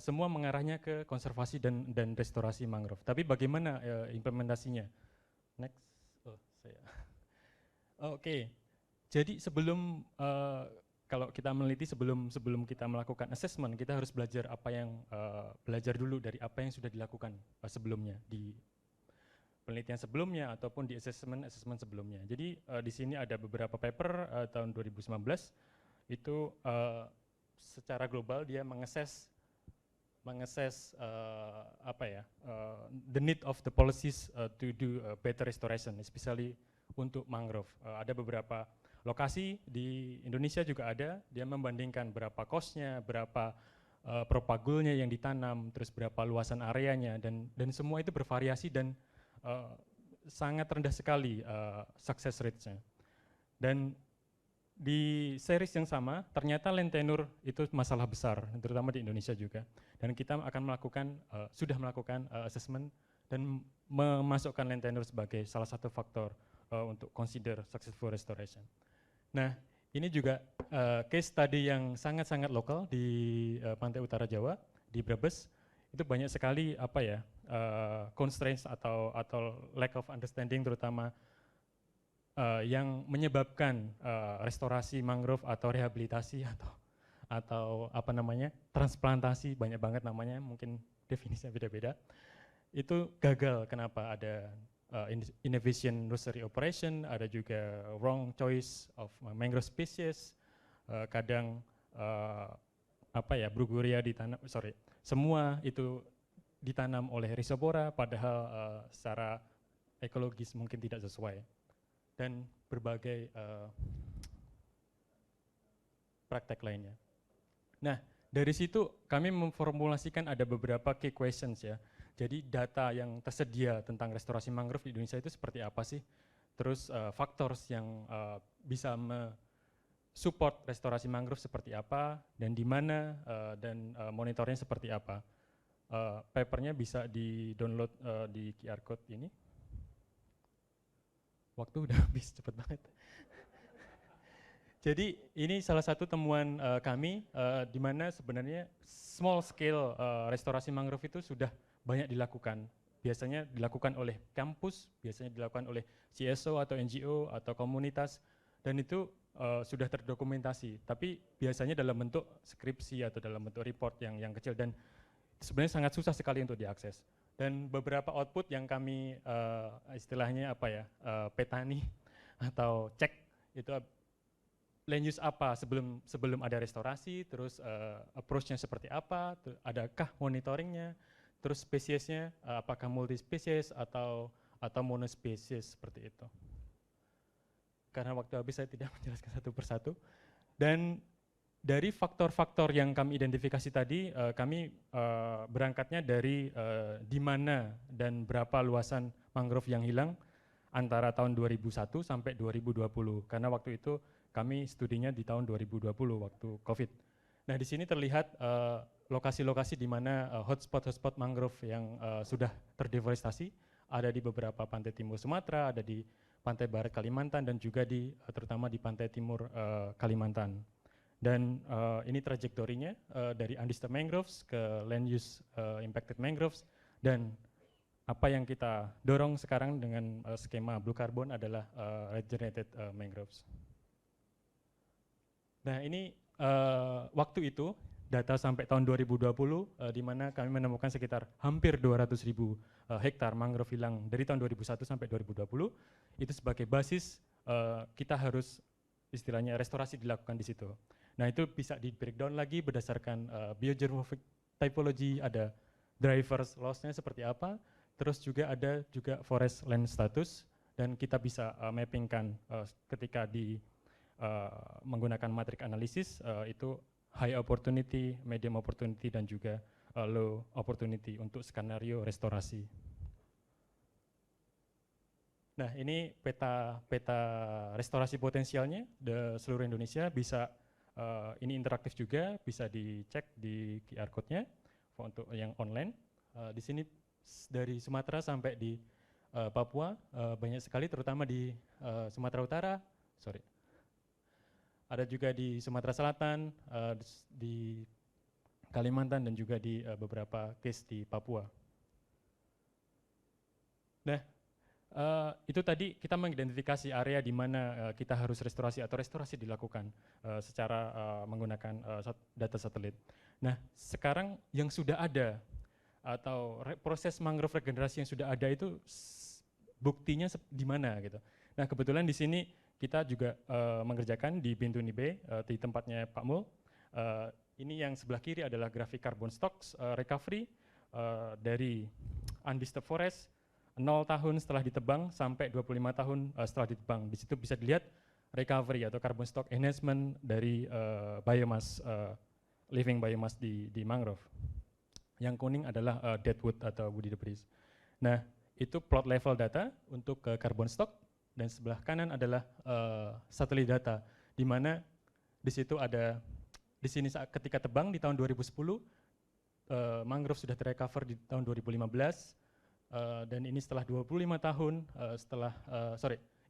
semua mengarahnya ke konservasi dan restorasi mangrove. Tapi bagaimana implementasinya? Next, Oke. Jadi sebelum kalau kita meneliti sebelum kita melakukan assessment, kita harus belajar belajar dulu dari apa yang sudah dilakukan sebelumnya di penelitian sebelumnya ataupun di assessment sebelumnya. Jadi di sini ada beberapa paper tahun 2019 itu secara global dia mengakses the need of the policies to do better restoration, especially untuk mangrove. Ada beberapa lokasi di Indonesia juga ada, dia membandingkan berapa cost-nya, berapa propagulnya yang ditanam, terus berapa luasan areanya, dan semua itu bervariasi dan sangat rendah sekali success rate-nya. Dan di series yang sama, ternyata land tenure itu masalah besar, terutama di Indonesia juga. Dan kita akan sudah melakukan assessment dan memasukkan land tenure sebagai salah satu faktor untuk consider successful restoration. Nah, ini juga case study yang sangat-sangat lokal di pantai utara Jawa, di Brebes. Itu banyak sekali constraints atau lack of understanding terutama yang menyebabkan restorasi mangrove atau rehabilitasi atau transplantasi, banyak banget namanya, mungkin definisinya beda-beda. Itu gagal. Kenapa? Ada inefficient nursery operation, ada juga wrong choice of mangrove species, kadang Bruguria ditanam, semua itu ditanam oleh Rhizopora, padahal secara ekologis mungkin tidak sesuai, dan berbagai praktek lainnya. Nah, dari situ kami memformulasikan ada beberapa key questions ya. Jadi data yang tersedia tentang restorasi mangrove di Indonesia itu seperti apa sih? Terus factors yang bisa support restorasi mangrove seperti apa dan di mana dan monitornya seperti apa. Papernya bisa di-download di QR code ini. Waktu udah habis cepet banget. Jadi ini salah satu temuan kami di mana sebenarnya small scale restorasi mangrove itu sudah banyak dilakukan. Biasanya dilakukan oleh kampus, biasanya dilakukan oleh CSO atau NGO atau komunitas, dan itu sudah terdokumentasi, tapi biasanya dalam bentuk skripsi atau dalam bentuk report yang kecil, dan sebenarnya sangat susah sekali untuk diakses. Dan beberapa output yang kami istilahnya petani atau cek itu land use apa sebelum ada restorasi, terus approach-nya seperti apa, adakah monitoringnya, terus spesiesnya apakah multispesies atau monospesies seperti itu. Karena waktu habis saya tidak menjelaskan satu persatu. Dan dari faktor-faktor yang kami identifikasi tadi, kami berangkatnya dari di mana dan berapa luasan mangrove yang hilang antara tahun 2001 sampai 2020. Karena waktu itu kami studinya di tahun 2020 waktu COVID. Nah, di sini terlihat lokasi-lokasi di mana hotspot mangrove yang sudah terdeforestasi ada di beberapa pantai timur Sumatera, ada di pantai barat Kalimantan, dan juga terutama di pantai timur Kalimantan. Dan ini trajektorinya dari undisturbed mangroves ke land use impacted mangroves, dan apa yang kita dorong sekarang dengan skema blue carbon adalah regenerated mangroves. Nah, ini waktu itu data sampai tahun 2020 di mana kami menemukan sekitar hampir 200.000 hektar mangrove hilang dari tahun 2001 sampai 2020. Itu sebagai basis kita harus istilahnya restorasi dilakukan di situ. Nah, itu bisa di breakdown lagi berdasarkan biogeomorphic typology, ada drivers loss-nya seperti apa, terus juga ada juga forest land status, dan kita bisa mappingkan ketika menggunakan matrix analisis itu high opportunity, medium opportunity, dan juga low opportunity untuk skenario restorasi. Nah, ini peta restorasi potensialnya di seluruh Indonesia, bisa ini interaktif juga, bisa dicek di QR code-nya untuk yang online. Di sini dari Sumatera sampai di Papua banyak sekali, terutama di Sumatera Utara, ada juga di Sumatera Selatan, di Kalimantan, dan juga di beberapa case di Papua. Nah, itu tadi kita mengidentifikasi area di mana kita harus restorasi atau restorasi dilakukan secara menggunakan data satelit. Nah, sekarang yang sudah ada atau proses mangrove regenerasi yang sudah ada itu buktinya di mana gitu. Nah, kebetulan di sini kita juga mengerjakan di Bintuni Bay di tempatnya Pak Mul. Ini yang sebelah kiri adalah grafik carbon stocks recovery dari undisturbed forest 0 tahun setelah ditebang sampai 25 tahun setelah ditebang. Di situ bisa dilihat recovery atau carbon stock enhancement dari biomass, living biomass di mangrove. Yang kuning adalah dead wood atau woody debris. Nah, itu plot level data untuk carbon stock, dan sebelah kanan adalah satelit data, di mana di situ ada, di sini ketika tebang di tahun 2010, mangrove sudah terrecover di tahun 2015, dan ini setelah 25 tahun,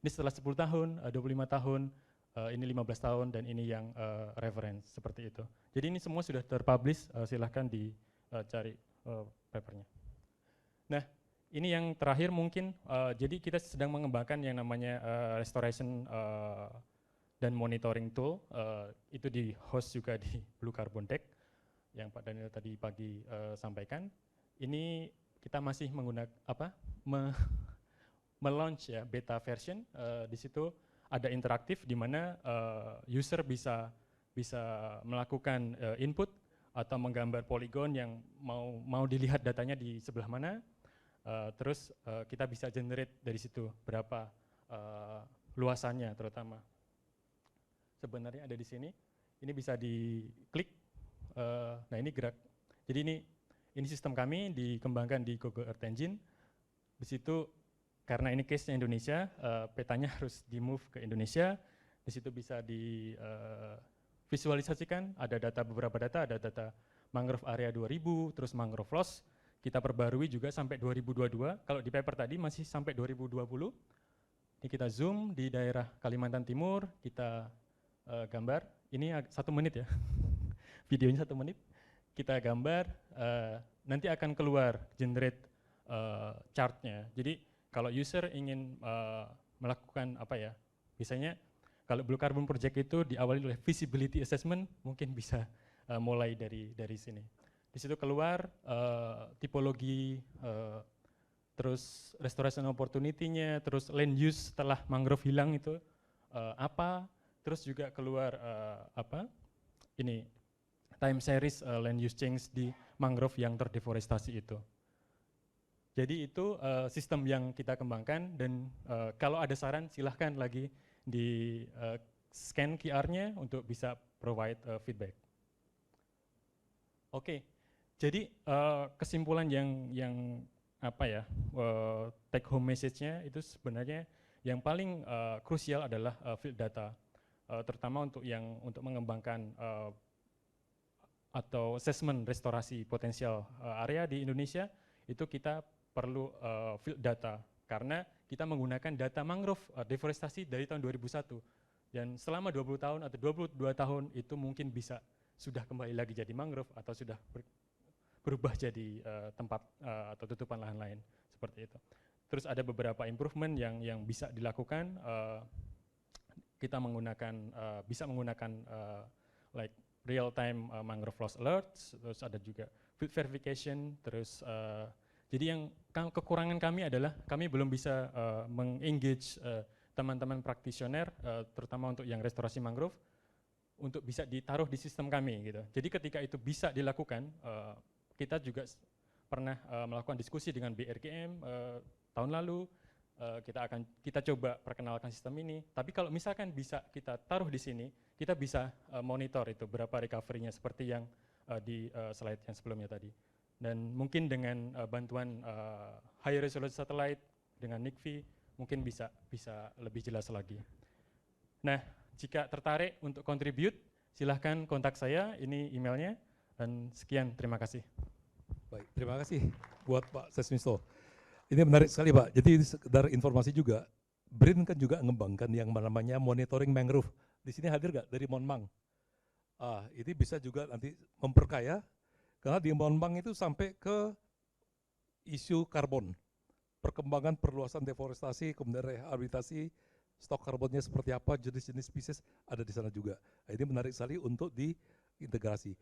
ini setelah 10 tahun, 25 tahun, ini 15 tahun, dan ini yang reference, seperti itu. Jadi ini semua sudah terpublish, silahkan dicari papernya. Nah, ini yang terakhir mungkin, jadi kita sedang mengembangkan yang namanya restoration dan monitoring tool, itu di host juga di Blue Carbon Deck, yang Pak Daniel tadi pagi sampaikan. Ini kita masih menggunakan me-launch ya beta version. Di situ ada interaktif di mana user bisa bisa melakukan input atau menggambar poligon yang mau dilihat datanya di sebelah mana. Terus kita bisa generate dari situ berapa luasannya terutama. Sebenarnya ada di sini. Ini bisa diklik. Nah ini gerak. Jadi ini sistem kami dikembangkan di Google Earth Engine. Di situ karena ini case-nya Indonesia, petanya harus di-move ke Indonesia. Di situ bisa divisualisasikan, ada beberapa data, ada data mangrove area 2000, terus mangrove loss. Kita perbarui juga sampai 2022. Kalau di paper tadi masih sampai 2020. Ini kita zoom di daerah Kalimantan Timur, kita gambar. Ini 1 menit ya, videonya 1 menit. Kita gambar, nanti akan keluar generate chartnya. Jadi kalau user ingin melakukan apa ya, biasanya kalau Blue Carbon Project itu diawali oleh feasibility assessment, mungkin bisa mulai dari sini. Di situ keluar tipologi, terus restoration opportunity-nya, terus land use setelah mangrove hilang itu apa, terus juga keluar ini time series land use change di mangrove yang terdeforestasi itu. Jadi itu sistem yang kita kembangkan, dan kalau ada saran silahkan lagi di scan QR-nya untuk bisa provide feedback. Oke, jadi kesimpulan yang apa ya, take home message-nya itu sebenarnya yang paling krusial adalah field data, terutama untuk mengembangkan atau assessment restorasi potensial area di Indonesia. Itu kita perlu field data, karena kita menggunakan data mangrove deforestasi dari tahun 2001, dan selama 20 tahun atau 22 tahun itu mungkin bisa sudah kembali lagi jadi mangrove atau sudah berubah jadi tempat atau tutupan lahan lain seperti itu. Terus ada beberapa improvement yang bisa dilakukan. Kita bisa menggunakan like real time mangrove loss alerts, terus ada juga field verification, terus jadi yang kekurangan kami adalah kami belum bisa mengengage teman-teman praktisioner, terutama untuk yang restorasi mangrove, untuk bisa ditaruh di sistem kami gitu. Jadi ketika itu bisa dilakukan, kita juga pernah melakukan diskusi dengan BRGM tahun lalu. Kita coba perkenalkan sistem ini. Tapi kalau misalkan bisa kita taruh di sini, kita bisa monitor itu berapa recovery-nya seperti yang di slide yang sebelumnya tadi. Dan mungkin dengan bantuan high resolution satellite dengan NICV mungkin bisa lebih jelas lagi. Nah, jika tertarik untuk contribute, silahkan kontak saya, ini emailnya, dan sekian, terima kasih. Baik, terima kasih buat Pak Sesmisto. Ini menarik sekali Pak, jadi sekedar informasi juga, BRIN kan juga mengembangkan yang namanya monitoring mangrove. Di sini hadir nggak dari Monmang? Ini bisa juga nanti memperkaya, karena di Monmang itu sampai ke isu karbon, perkembangan perluasan deforestasi, kemudian rehabilitasi, stok karbonnya seperti apa, jenis-jenis spesies ada di sana juga. Nah, ini menarik sekali untuk diintegrasi.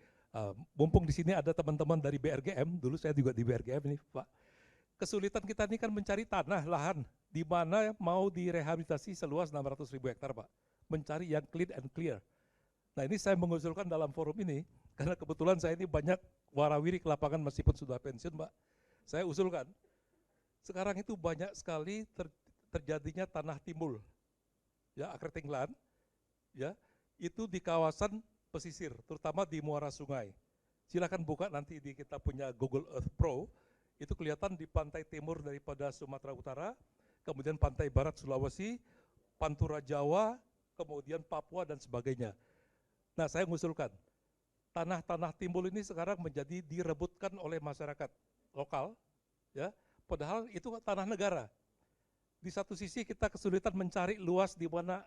Mumpung di sini ada teman-teman dari BRGM, dulu saya juga di BRGM ini Pak. Kesulitan kita ini kan mencari tanah, lahan, di mana mau direhabilitasi seluas 600.000 hektar Pak. Mencari yang clean and clear. Nah ini saya mengusulkan dalam forum ini, karena kebetulan saya ini banyak warawiri ke lapangan meskipun sudah pensiun Pak. Saya usulkan, sekarang itu banyak sekali terjadinya tanah timbul, ya accreting land, ya itu di kawasan pesisir, terutama di muara sungai. Silakan buka nanti di kita punya Google Earth Pro, itu kelihatan di pantai timur daripada Sumatera Utara, kemudian pantai barat Sulawesi, Pantura Jawa, kemudian Papua dan sebagainya. Nah saya mengusulkan, tanah-tanah timbul ini sekarang menjadi direbutkan oleh masyarakat lokal, ya, padahal itu tanah negara. Di satu sisi kita kesulitan mencari luas di mana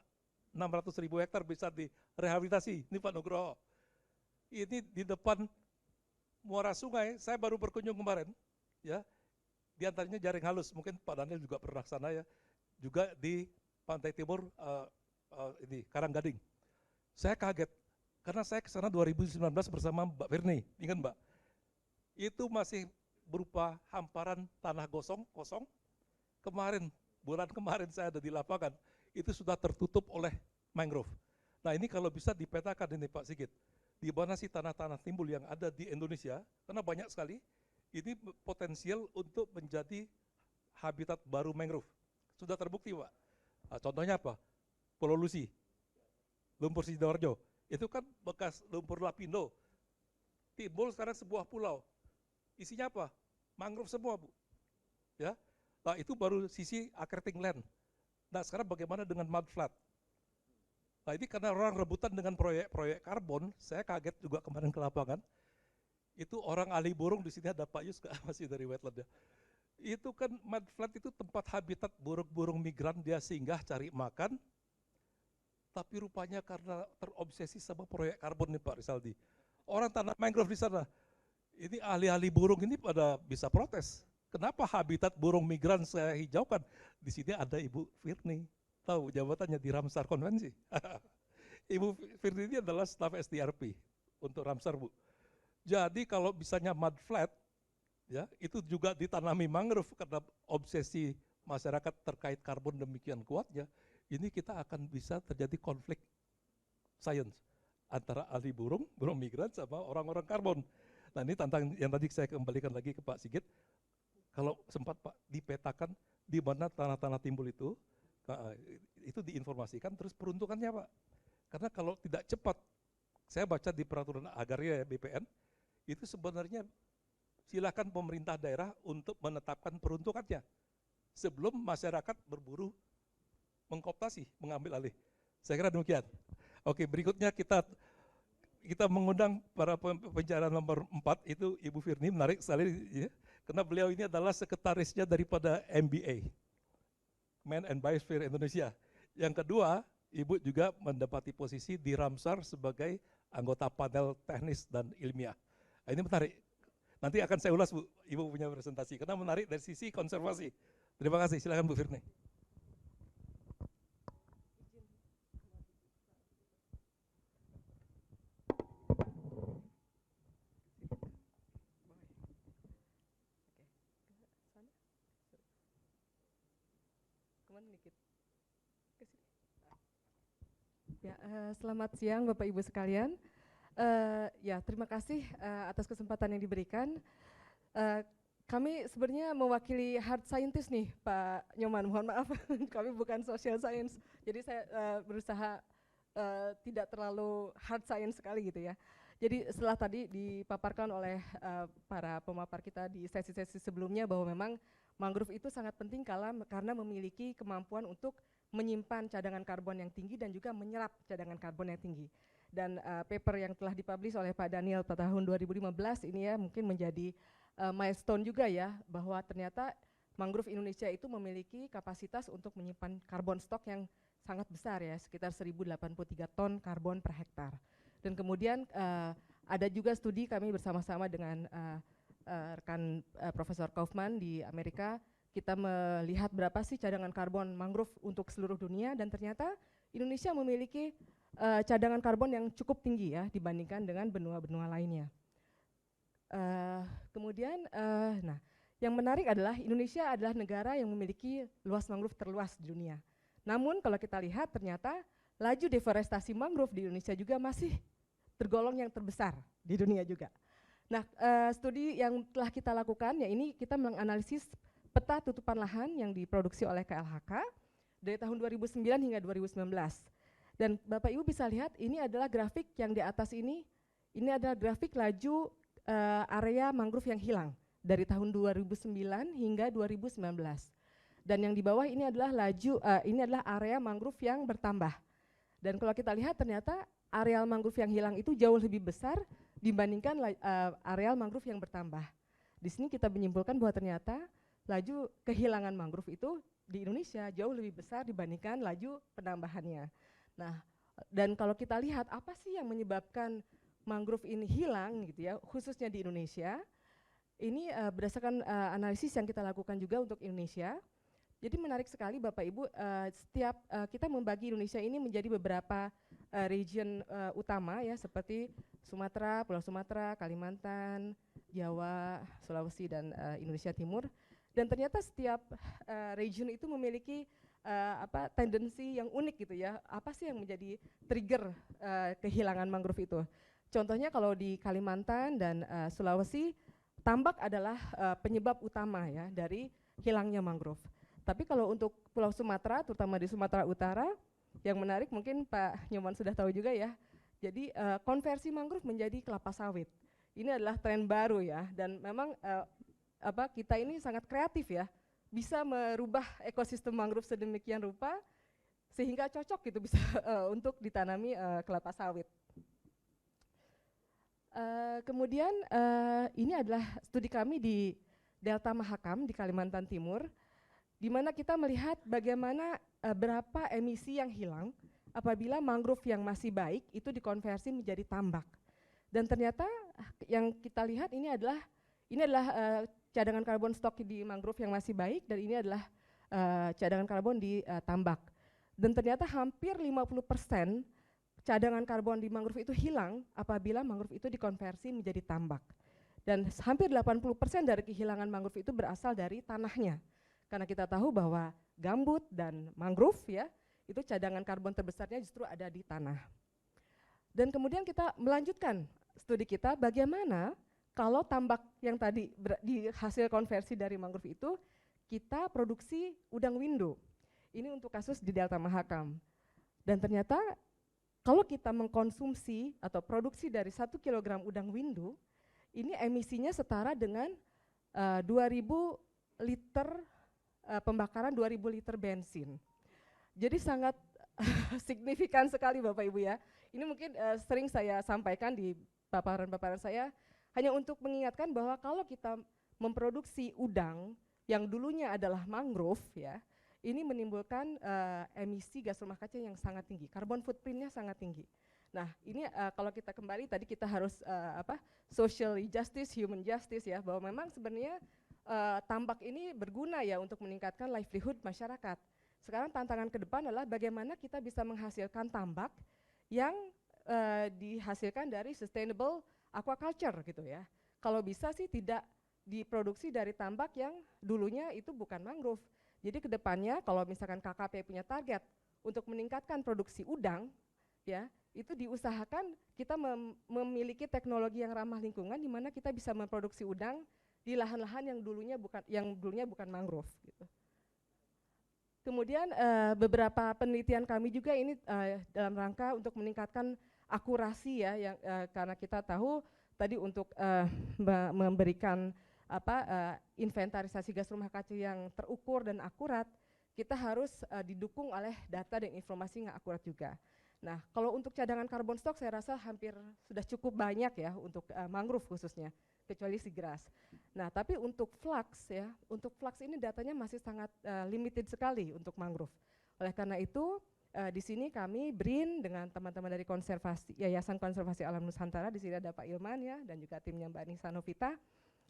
600.000 hektar bisa direhabilitasi. Ini Pak Nugroho. Ini di depan muara sungai, saya baru berkunjung kemarin, ya. Di antaranya Jaring Halus, mungkin Pak Daniel juga pernah sana ya. Juga di pantai timur ini Karanggading. Saya kaget karena saya ke sana 2019 bersama Mbak Firni, ingat Mbak? Itu masih berupa hamparan tanah kosong. Bulan kemarin saya ada di lapangan, itu sudah tertutup oleh mangrove. Nah ini kalau bisa dipetakan ini Pak Sigit, di mana sih tanah-tanah timbul yang ada di Indonesia, karena banyak sekali, ini potensial untuk menjadi habitat baru mangrove. Sudah terbukti Pak. Nah, contohnya apa? Pulau Lusi, lumpur Sidoarjo, itu kan bekas lumpur lapindo, timbul sekarang sebuah pulau. Isinya apa? Mangrove semua Bu. Ya, nah itu baru sisi accreting land. Nah sekarang bagaimana dengan mudflat? Nah ini karena orang rebutan dengan proyek-proyek karbon, saya kaget juga kemarin ke lapangan, itu orang ahli burung di sini ada Pak Yus masih dari wetland ya. Itu kan mudflat itu tempat habitat burung-burung migran, dia singgah cari makan, tapi rupanya karena terobsesi sama proyek karbon nih Pak Rizaldi. Orang tanam mangrove di sana, ini ahli-ahli burung ini pada bisa protes. Kenapa habitat burung migran saya hijaukan? Di sini ada Ibu Firni, tahu jabatannya di Ramsar Konvensi. Ibu Firni ini adalah staf SDRP untuk Ramsar Bu. Jadi kalau misalnya mudflat, ya itu juga ditanami mangrove karena obsesi masyarakat terkait karbon demikian kuatnya, ini kita akan bisa terjadi konflik sains antara ahli burung migran sama orang-orang karbon. Nah ini tantangan yang tadi saya kembalikan lagi ke Pak Sigit, kalau sempat Pak dipetakan di mana tanah-tanah timbul itu diinformasikan, terus peruntukannya Pak. Karena kalau tidak cepat, saya baca di peraturan agraria ya, BPN, itu sebenarnya silakan pemerintah daerah untuk menetapkan peruntukannya sebelum masyarakat berburu mengkooptasi, mengambil alih. Saya kira demikian. Oke, berikutnya kita mengundang para pembicara nomor 4 itu Ibu Firni, menarik sekali ya, karena beliau ini adalah sekretarisnya daripada MBA, Man and Biosphere Indonesia. Yang kedua, Ibu juga mendapati posisi di Ramsar sebagai anggota panel teknis dan ilmiah. Nah, ini menarik. Nanti akan saya ulas Bu, Ibu punya presentasi, karena menarik dari sisi konservasi. Terima kasih, silakan Bu Firni. Ya, selamat siang Bapak Ibu sekalian. Ya, terima kasih atas kesempatan yang diberikan. Kami sebenarnya mewakili hard scientist nih Pak Nyoman, mohon maaf kami bukan social science, jadi saya berusaha tidak terlalu hard science sekali gitu ya. Jadi setelah tadi dipaparkan oleh para pemapar kita di sesi-sesi sebelumnya bahwa memang mangrove itu sangat penting karena memiliki kemampuan untuk menyimpan cadangan karbon yang tinggi dan juga menyerap cadangan karbon yang tinggi. Dan paper yang telah dipublish oleh Pak Daniel pada tahun 2015 ini ya mungkin menjadi milestone juga ya, bahwa ternyata mangrove Indonesia itu memiliki kapasitas untuk menyimpan karbon stok yang sangat besar ya, sekitar 1083 ton karbon per hektar. Dan kemudian ada juga studi kami bersama-sama dengan rekan Profesor Kaufman di Amerika, kita melihat berapa sih cadangan karbon mangrove untuk seluruh dunia, dan ternyata Indonesia memiliki cadangan karbon yang cukup tinggi ya dibandingkan dengan benua-benua lainnya. Kemudian, nah yang menarik adalah Indonesia adalah negara yang memiliki luas mangrove terluas di dunia. Namun kalau kita lihat ternyata laju deforestasi mangrove di Indonesia juga masih tergolong yang terbesar di dunia juga. Nah, studi yang telah kita lakukan ya ini kita menganalisis peta tutupan lahan yang diproduksi oleh KLHK dari tahun 2009 hingga 2019. Dan Bapak Ibu bisa lihat ini adalah grafik yang di atas ini adalah grafik laju area mangrove yang hilang dari tahun 2009 hingga 2019. Dan yang di bawah ini adalah ini adalah area mangrove yang bertambah. Dan kalau kita lihat ternyata areal mangrove yang hilang itu jauh lebih besar dibandingkan areal mangrove yang bertambah. Di sini kita menyimpulkan bahwa ternyata laju kehilangan mangrove itu di Indonesia jauh lebih besar dibandingkan laju penambahannya. Nah, dan kalau kita lihat apa sih yang menyebabkan mangrove ini hilang gitu ya, khususnya di Indonesia, ini berdasarkan analisis yang kita lakukan juga untuk Indonesia. Jadi menarik sekali Bapak Ibu, setiap kita membagi Indonesia ini menjadi beberapa region utama ya, seperti Sumatera, Pulau Sumatera, Kalimantan, Jawa, Sulawesi, dan Indonesia Timur. Dan ternyata setiap region itu memiliki tendensi yang unik gitu ya. Apa sih yang menjadi trigger kehilangan mangrove itu? Contohnya kalau di Kalimantan dan Sulawesi, tambak adalah penyebab utama ya dari hilangnya mangrove. Tapi kalau untuk Pulau Sumatera, terutama di Sumatera Utara, yang menarik mungkin Pak Nyoman sudah tahu juga ya. Jadi konversi mangrove menjadi kelapa sawit. Ini adalah tren baru ya, dan memang kita ini sangat kreatif ya, bisa merubah ekosistem mangrove sedemikian rupa sehingga cocok gitu bisa untuk ditanami kelapa sawit. Kemudian ini adalah studi kami di Delta Mahakam di Kalimantan Timur, di mana kita melihat bagaimana berapa emisi yang hilang apabila mangrove yang masih baik itu dikonversi menjadi tambak. Dan ternyata yang kita lihat ini adalah cadangan karbon stok di mangrove yang masih baik, dan ini adalah cadangan karbon di tambak. Dan ternyata hampir 50% cadangan karbon di mangrove itu hilang apabila mangrove itu dikonversi menjadi tambak. Dan hampir 80% dari kehilangan mangrove itu berasal dari tanahnya. Karena kita tahu bahwa gambut dan mangrove ya, itu cadangan karbon terbesarnya justru ada di tanah. Dan kemudian kita melanjutkan studi kita bagaimana kalau tambak yang tadi di hasil konversi dari mangrove itu kita produksi udang window. Ini untuk kasus di Delta Mahakam. Dan ternyata kalau kita mengkonsumsi atau produksi dari 1 kg udang window, ini emisinya setara dengan 2.000 liter pembakaran 2.000 liter bensin. Jadi sangat signifikan sekali Bapak Ibu ya. Ini mungkin sering saya sampaikan di paparan-paparan saya, hanya untuk mengingatkan bahwa kalau kita memproduksi udang yang dulunya adalah mangrove ya, ini menimbulkan emisi gas rumah kaca yang sangat tinggi, carbon footprint-nya sangat tinggi. Nah ini kalau kita kembali tadi kita harus social justice, human justice ya, bahwa memang sebenarnya tambak ini berguna ya untuk meningkatkan livelihood masyarakat. Sekarang tantangan ke depan adalah bagaimana kita bisa menghasilkan tambak yang dihasilkan dari sustainable aquaculture gitu ya. Kalau bisa sih tidak diproduksi dari tambak yang dulunya itu bukan mangrove. Jadi ke depannya kalau misalkan KKP punya target untuk meningkatkan produksi udang ya, itu diusahakan kita memiliki teknologi yang ramah lingkungan di mana kita bisa memproduksi udang di lahan-lahan yang dulunya bukan mangrove gitu. Kemudian beberapa penelitian kami juga ini dalam rangka untuk meningkatkan akurasi ya, yang karena kita tahu tadi untuk memberikan inventarisasi gas rumah kaca yang terukur dan akurat, kita harus didukung oleh data dan informasi yang akurat juga. Nah, kalau untuk cadangan karbon stok saya rasa hampir sudah cukup banyak ya untuk mangrove khususnya, kecuali seagrass. Nah, tapi untuk flux ya, untuk flux ini datanya masih sangat limited sekali untuk mangrove. Oleh karena itu di sini kami BRIN dengan teman-teman dari Yayasan Konservasi Alam Nusantara, di sini ada Pak Ilman ya, dan juga timnya Mbak Nisa Novita.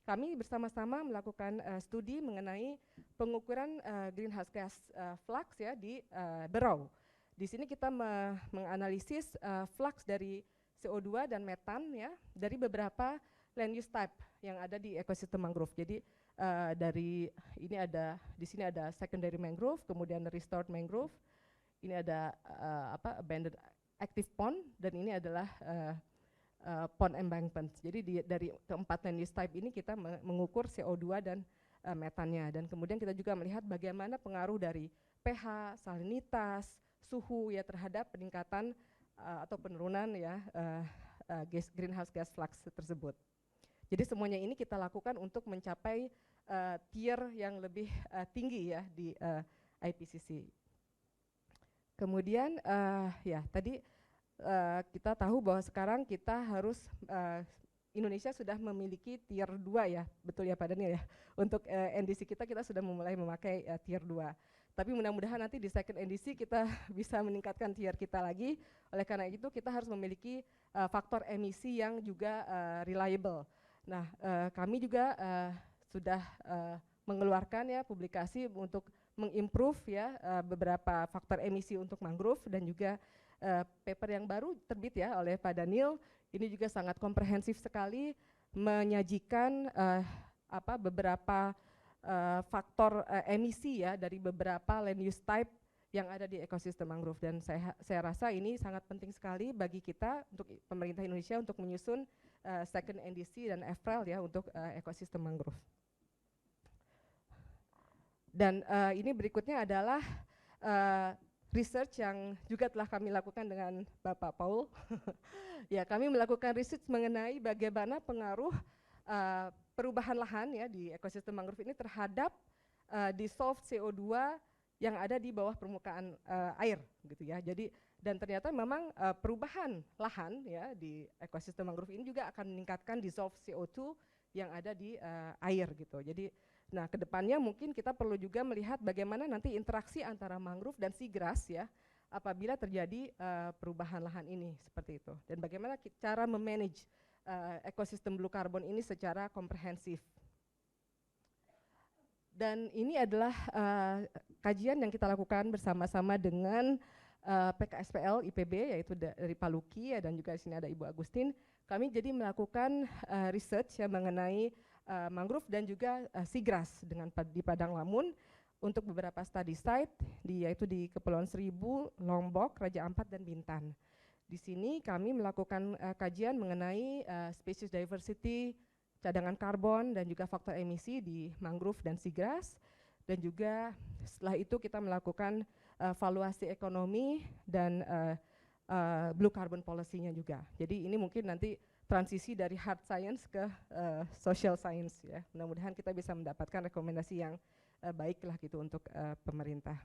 Kami bersama-sama melakukan studi mengenai pengukuran greenhouse gas flux ya di Berau. Di sini kita menganalisis flux dari CO2 dan metan ya dari beberapa land use type yang ada di ekosistem mangrove. Jadi di sini ada secondary mangrove, kemudian restored mangrove, ini ada abandoned active pond, dan ini adalah pond embankment. Jadi dari keempat land use type ini kita mengukur CO2 dan metannya, dan kemudian kita juga melihat bagaimana pengaruh dari pH, salinitas, suhu ya terhadap peningkatan atau penurunan ya greenhouse gas flux tersebut. Jadi semuanya ini kita lakukan untuk mencapai tier yang lebih tinggi ya di IPCC. Kemudian ya tadi kita tahu bahwa sekarang kita harus Indonesia sudah memiliki tier 2 ya, betul ya Pak Daniel ya. Untuk NDC kita sudah mulai memakai tier 2. Tapi mudah-mudahan nanti di second NDC kita bisa meningkatkan tier kita lagi. Oleh karena itu kita harus memiliki faktor emisi yang juga reliable. Nah, kami juga sudah mengeluarkan ya publikasi untuk mengimprove ya beberapa faktor emisi untuk mangrove, dan juga paper yang baru terbit ya oleh Pak Daniel. Ini juga sangat komprehensif sekali, menyajikan beberapa faktor emisi ya dari beberapa land use type yang ada di ekosistem mangrove, dan saya rasa ini sangat penting sekali bagi kita untuk pemerintah Indonesia untuk menyusun second NDC dan FREL ya untuk ekosistem mangrove. Dan ini berikutnya adalah research yang juga telah kami lakukan dengan Bapak Paul. Ya, kami melakukan research mengenai bagaimana pengaruh perubahan lahan ya di ekosistem mangrove ini terhadap dissolved CO2 yang ada di bawah permukaan air gitu ya. Jadi dan ternyata memang perubahan lahan ya di ekosistem mangrove ini juga akan meningkatkan dissolved CO2 yang ada di air gitu. Jadi nah kedepannya mungkin kita perlu juga melihat bagaimana nanti interaksi antara mangrove dan seagrass ya apabila terjadi perubahan lahan ini seperti itu. Dan bagaimana cara memanage ekosistem blue carbon ini secara komprehensif. Dan ini adalah kajian yang kita lakukan bersama-sama dengan PKSPL IPB yaitu dari Pak Luki ya, dan juga di sini ada Ibu Agustin. Kami jadi melakukan research ya mengenai mangrove dan juga seagrass di Padang Lamun untuk beberapa study site yaitu di Kepulauan Seribu, Lombok, Raja Ampat dan Bintan. Di sini kami melakukan kajian mengenai species diversity, cadangan karbon dan juga faktor emisi di mangrove dan seagrass, dan juga setelah itu kita melakukan valuasi ekonomi dan blue carbon policy-nya juga. Jadi ini mungkin nanti transisi dari hard science ke social science ya. Mudah-mudahan kita bisa mendapatkan rekomendasi yang baik lah gitu untuk pemerintah.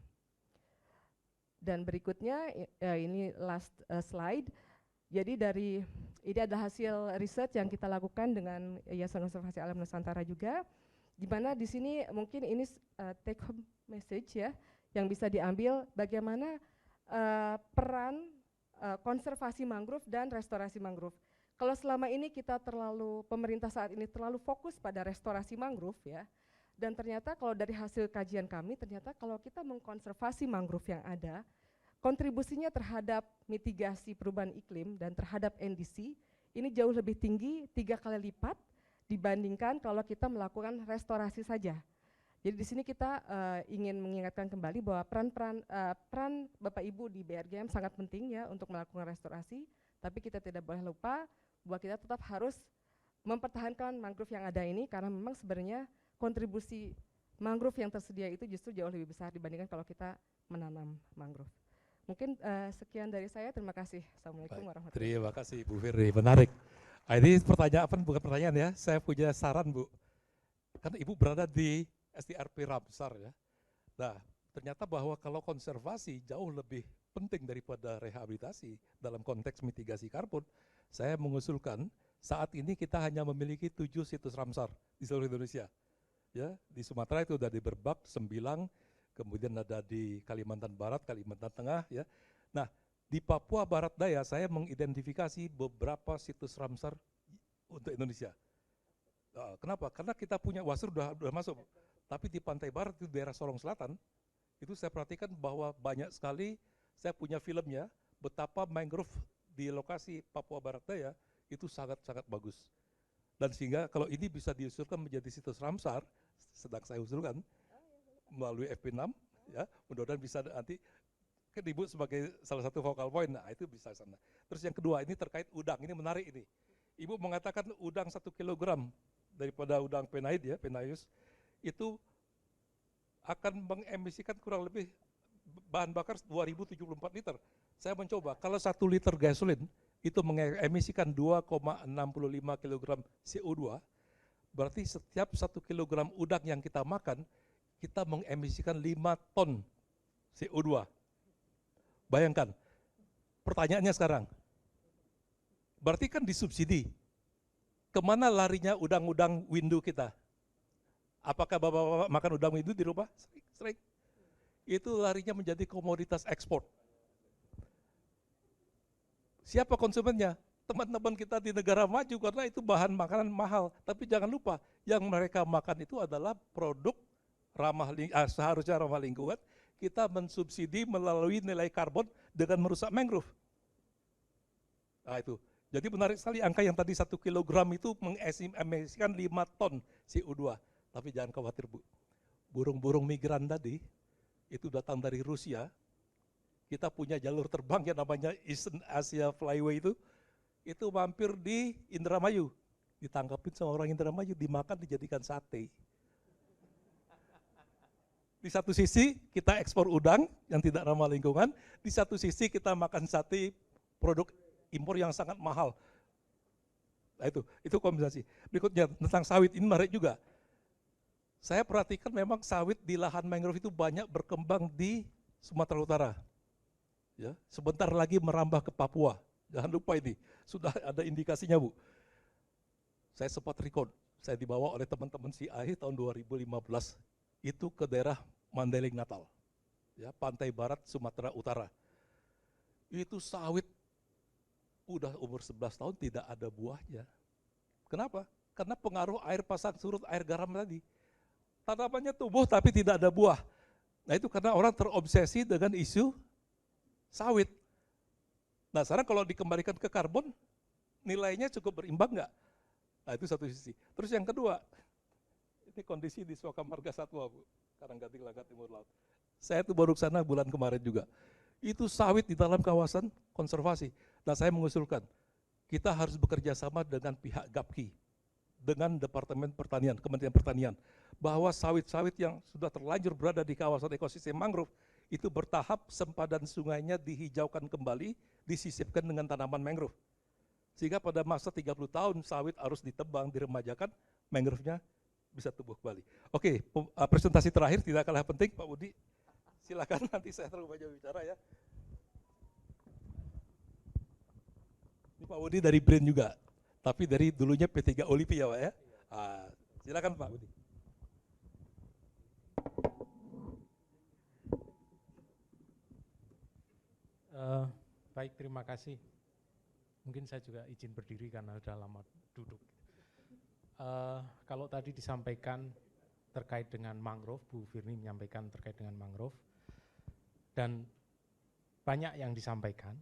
Dan berikutnya ini last slide. Jadi ini adalah hasil riset yang kita lakukan dengan Yayasan Konservasi Alam Nusantara juga, di mana di sini mungkin ini take home message ya, yang bisa diambil bagaimana peran konservasi mangrove dan restorasi mangrove. Kalau selama ini pemerintah saat ini terlalu fokus pada restorasi mangrove ya, dan ternyata kalau dari hasil kajian kami, ternyata kalau kita mengkonservasi mangrove yang ada, kontribusinya terhadap mitigasi perubahan iklim dan terhadap NDC ini jauh lebih tinggi 3 kali lipat dibandingkan kalau kita melakukan restorasi saja. Jadi di sini kita ingin mengingatkan kembali bahwa peran Bapak Ibu di BRGM sangat penting ya untuk melakukan restorasi, tapi kita tidak boleh lupa bahwa kita tetap harus mempertahankan mangrove yang ada ini karena memang sebenarnya kontribusi mangrove yang tersedia itu justru jauh lebih besar dibandingkan kalau kita menanam mangrove. Mungkin sekian dari saya, terima kasih. Assalamualaikum warahmatullahi wabarakatuh. Terima kasih Bu Firly, menarik. Ini pertanyaan bukan pertanyaan ya, saya punya saran Bu. Karena Ibu berada di SDRP Ramsar ya. Nah, ternyata bahwa kalau konservasi jauh lebih penting daripada rehabilitasi dalam konteks mitigasi karbon, saya mengusulkan saat ini kita hanya memiliki 7 situs Ramsar di seluruh Indonesia. Ya, di Sumatera itu ada di Berbak, Sembilang, kemudian ada di Kalimantan Barat, Kalimantan Tengah ya. Nah, di Papua Barat Daya saya mengidentifikasi beberapa situs Ramsar untuk Indonesia. Kenapa? Karena kita punya Wasur udah masuk. Tapi di pantai barat di daerah Sorong Selatan itu saya perhatikan bahwa banyak sekali, saya punya filmnya betapa mangrove di lokasi Papua Barat Daya itu sangat-sangat bagus. Dan sehingga kalau ini bisa diusulkan menjadi situs Ramsar, sedang saya usulkan melalui FP6 ya, mudah-mudahan bisa nanti kan Ibu sebagai salah satu focal point, nah itu bisa sana. Terus yang kedua ini terkait udang, ini menarik ini. Ibu mengatakan udang 1 kilogram daripada udang penaid ya, Penaeus, itu akan mengemisikan kurang lebih bahan bakar 2074 liter. Saya mencoba, kalau 1 liter gasolin itu mengemisikan 2,65 kilogram CO2, berarti setiap 1 kilogram udang yang kita makan, kita mengemisikan 5 ton CO2. Bayangkan, pertanyaannya sekarang, berarti kan disubsidi. Kemana larinya udang-udang windu kita? Apakah bapak-bapak makan udang windu di rumah? Sering. Itu larinya menjadi komoditas ekspor. Siapa konsumennya? Teman-teman kita di negara maju karena itu bahan makanan mahal. Tapi jangan lupa, yang mereka makan itu adalah produk seharusnya ramah lingkungan, kita mensubsidi melalui nilai karbon dengan merusak mangrove. Nah itu, jadi menarik sekali angka yang tadi 1 kilogram itu mengemisikan 5 ton CO2. Tapi jangan khawatir Bu, burung-burung migran tadi, itu datang dari Rusia, kita punya jalur terbang yang namanya Eastern Asia Flyway itu mampir di Indramayu, ditangkapin sama orang Indramayu, dimakan, dijadikan sate. Di satu sisi kita ekspor udang yang tidak ramah lingkungan, di satu sisi kita makan sate produk impor yang sangat mahal. Nah itu kombinasi. Berikutnya tentang sawit, ini menarik juga. Saya perhatikan memang sawit di lahan mangrove itu banyak berkembang di Sumatera Utara. Ya, sebentar lagi merambah ke Papua. Jangan lupa ini, sudah ada indikasinya Bu. Saya sempat record, saya dibawa oleh teman-teman CI tahun 2015, itu ke daerah Mandailing Natal, ya, pantai barat Sumatera Utara. Itu sawit udah umur 11 tahun tidak ada buahnya. Kenapa? Karena pengaruh air pasang surut, air garam tadi. Tanamannya tumbuh tapi tidak ada buah. Nah itu karena orang terobsesi dengan isu sawit. Nah sekarang kalau dikembalikan ke karbon, nilainya cukup berimbang nggak? Nah itu satu sisi. Terus yang kedua, ini kondisi di Suaka Marga Satwa Bu, Karanggating Langkat Timur Laut. Saya tuh baru ke sana bulan kemarin juga. Itu sawit di dalam kawasan konservasi. Nah saya mengusulkan, kita harus bekerja sama dengan pihak GAPKI, dengan Departemen Pertanian, Kementerian Pertanian, bahwa sawit-sawit yang sudah terlanjur berada di kawasan ekosistem mangrove, itu bertahap sempadan sungainya dihijaukan kembali, disisipkan dengan tanaman mangrove. Sehingga pada masa 30 tahun sawit harus ditebang, diremajakan, mangrove-nya bisa tumbuh kembali. Oke, presentasi terakhir tidak kalah penting, Pak Budi. Silakan, nanti saya terlalu banyak bicara ya. Ini Pak Budi dari BRIN juga, tapi dari dulunya P3 Olivi ya Pak ya. Silakan Pak Budi. Baik, terima kasih. Mungkin saya juga izin berdiri karena sudah lama duduk. Kalau tadi disampaikan terkait dengan mangrove, Bu Firni menyampaikan terkait dengan mangrove, dan banyak yang disampaikan,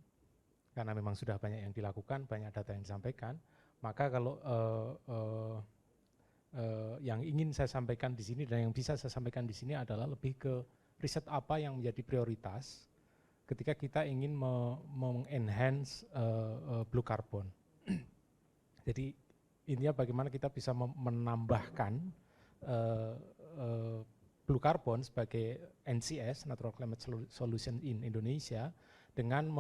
karena memang sudah banyak yang dilakukan, banyak data yang disampaikan, maka kalau yang ingin saya sampaikan di sini dan yang bisa saya sampaikan di sini adalah lebih ke riset apa yang menjadi prioritas ketika kita ingin mengenhance blue carbon. Jadi intinya bagaimana kita bisa menambahkan blue carbon sebagai NCS, Natural Climate Solution in Indonesia, dengan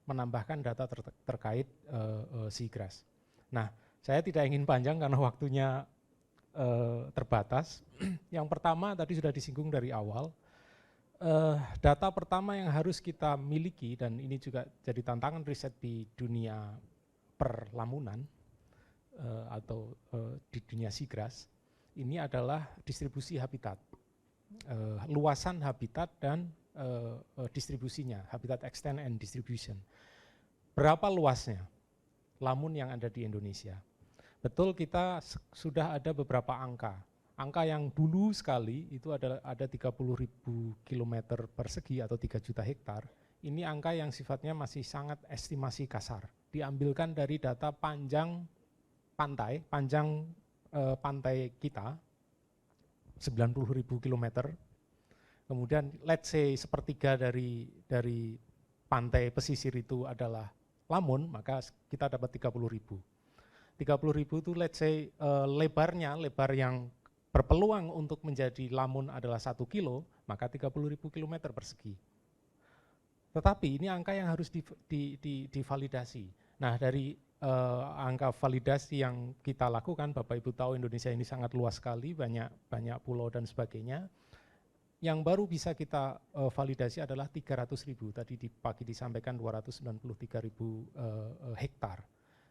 menambahkan data terkait seagrass. Nah, saya tidak ingin panjang karena waktunya terbatas. Yang pertama tadi sudah disinggung dari awal, data pertama yang harus kita miliki, dan ini juga jadi tantangan riset di dunia perlamunan atau di dunia seagrass, ini adalah distribusi habitat, luasan habitat dan distribusinya, habitat extent and distribution. Berapa luasnya lamun yang ada di Indonesia? Betul, kita sudah ada beberapa angka. Angka yang dulu sekali itu ada 30.000 kilometer persegi atau 3 juta hektar. Ini angka yang sifatnya masih sangat estimasi kasar. Diambilkan dari data panjang pantai kita 90.000 kilometer. Kemudian let's say sepertiga dari pantai pesisir itu adalah lamun, maka kita dapat 30.000. 30.000 itu let's say lebar yang berpeluang untuk menjadi lamun adalah 1 kilo, maka 30.000 kilometer persegi. Tetapi ini angka yang harus divalidasi. Nah, dari angka validasi yang kita lakukan, Bapak Ibu tahu Indonesia ini sangat luas sekali, banyak pulau dan sebagainya. Yang baru bisa kita validasi adalah 300.000, tadi di pagi disampaikan 293.000 hektar.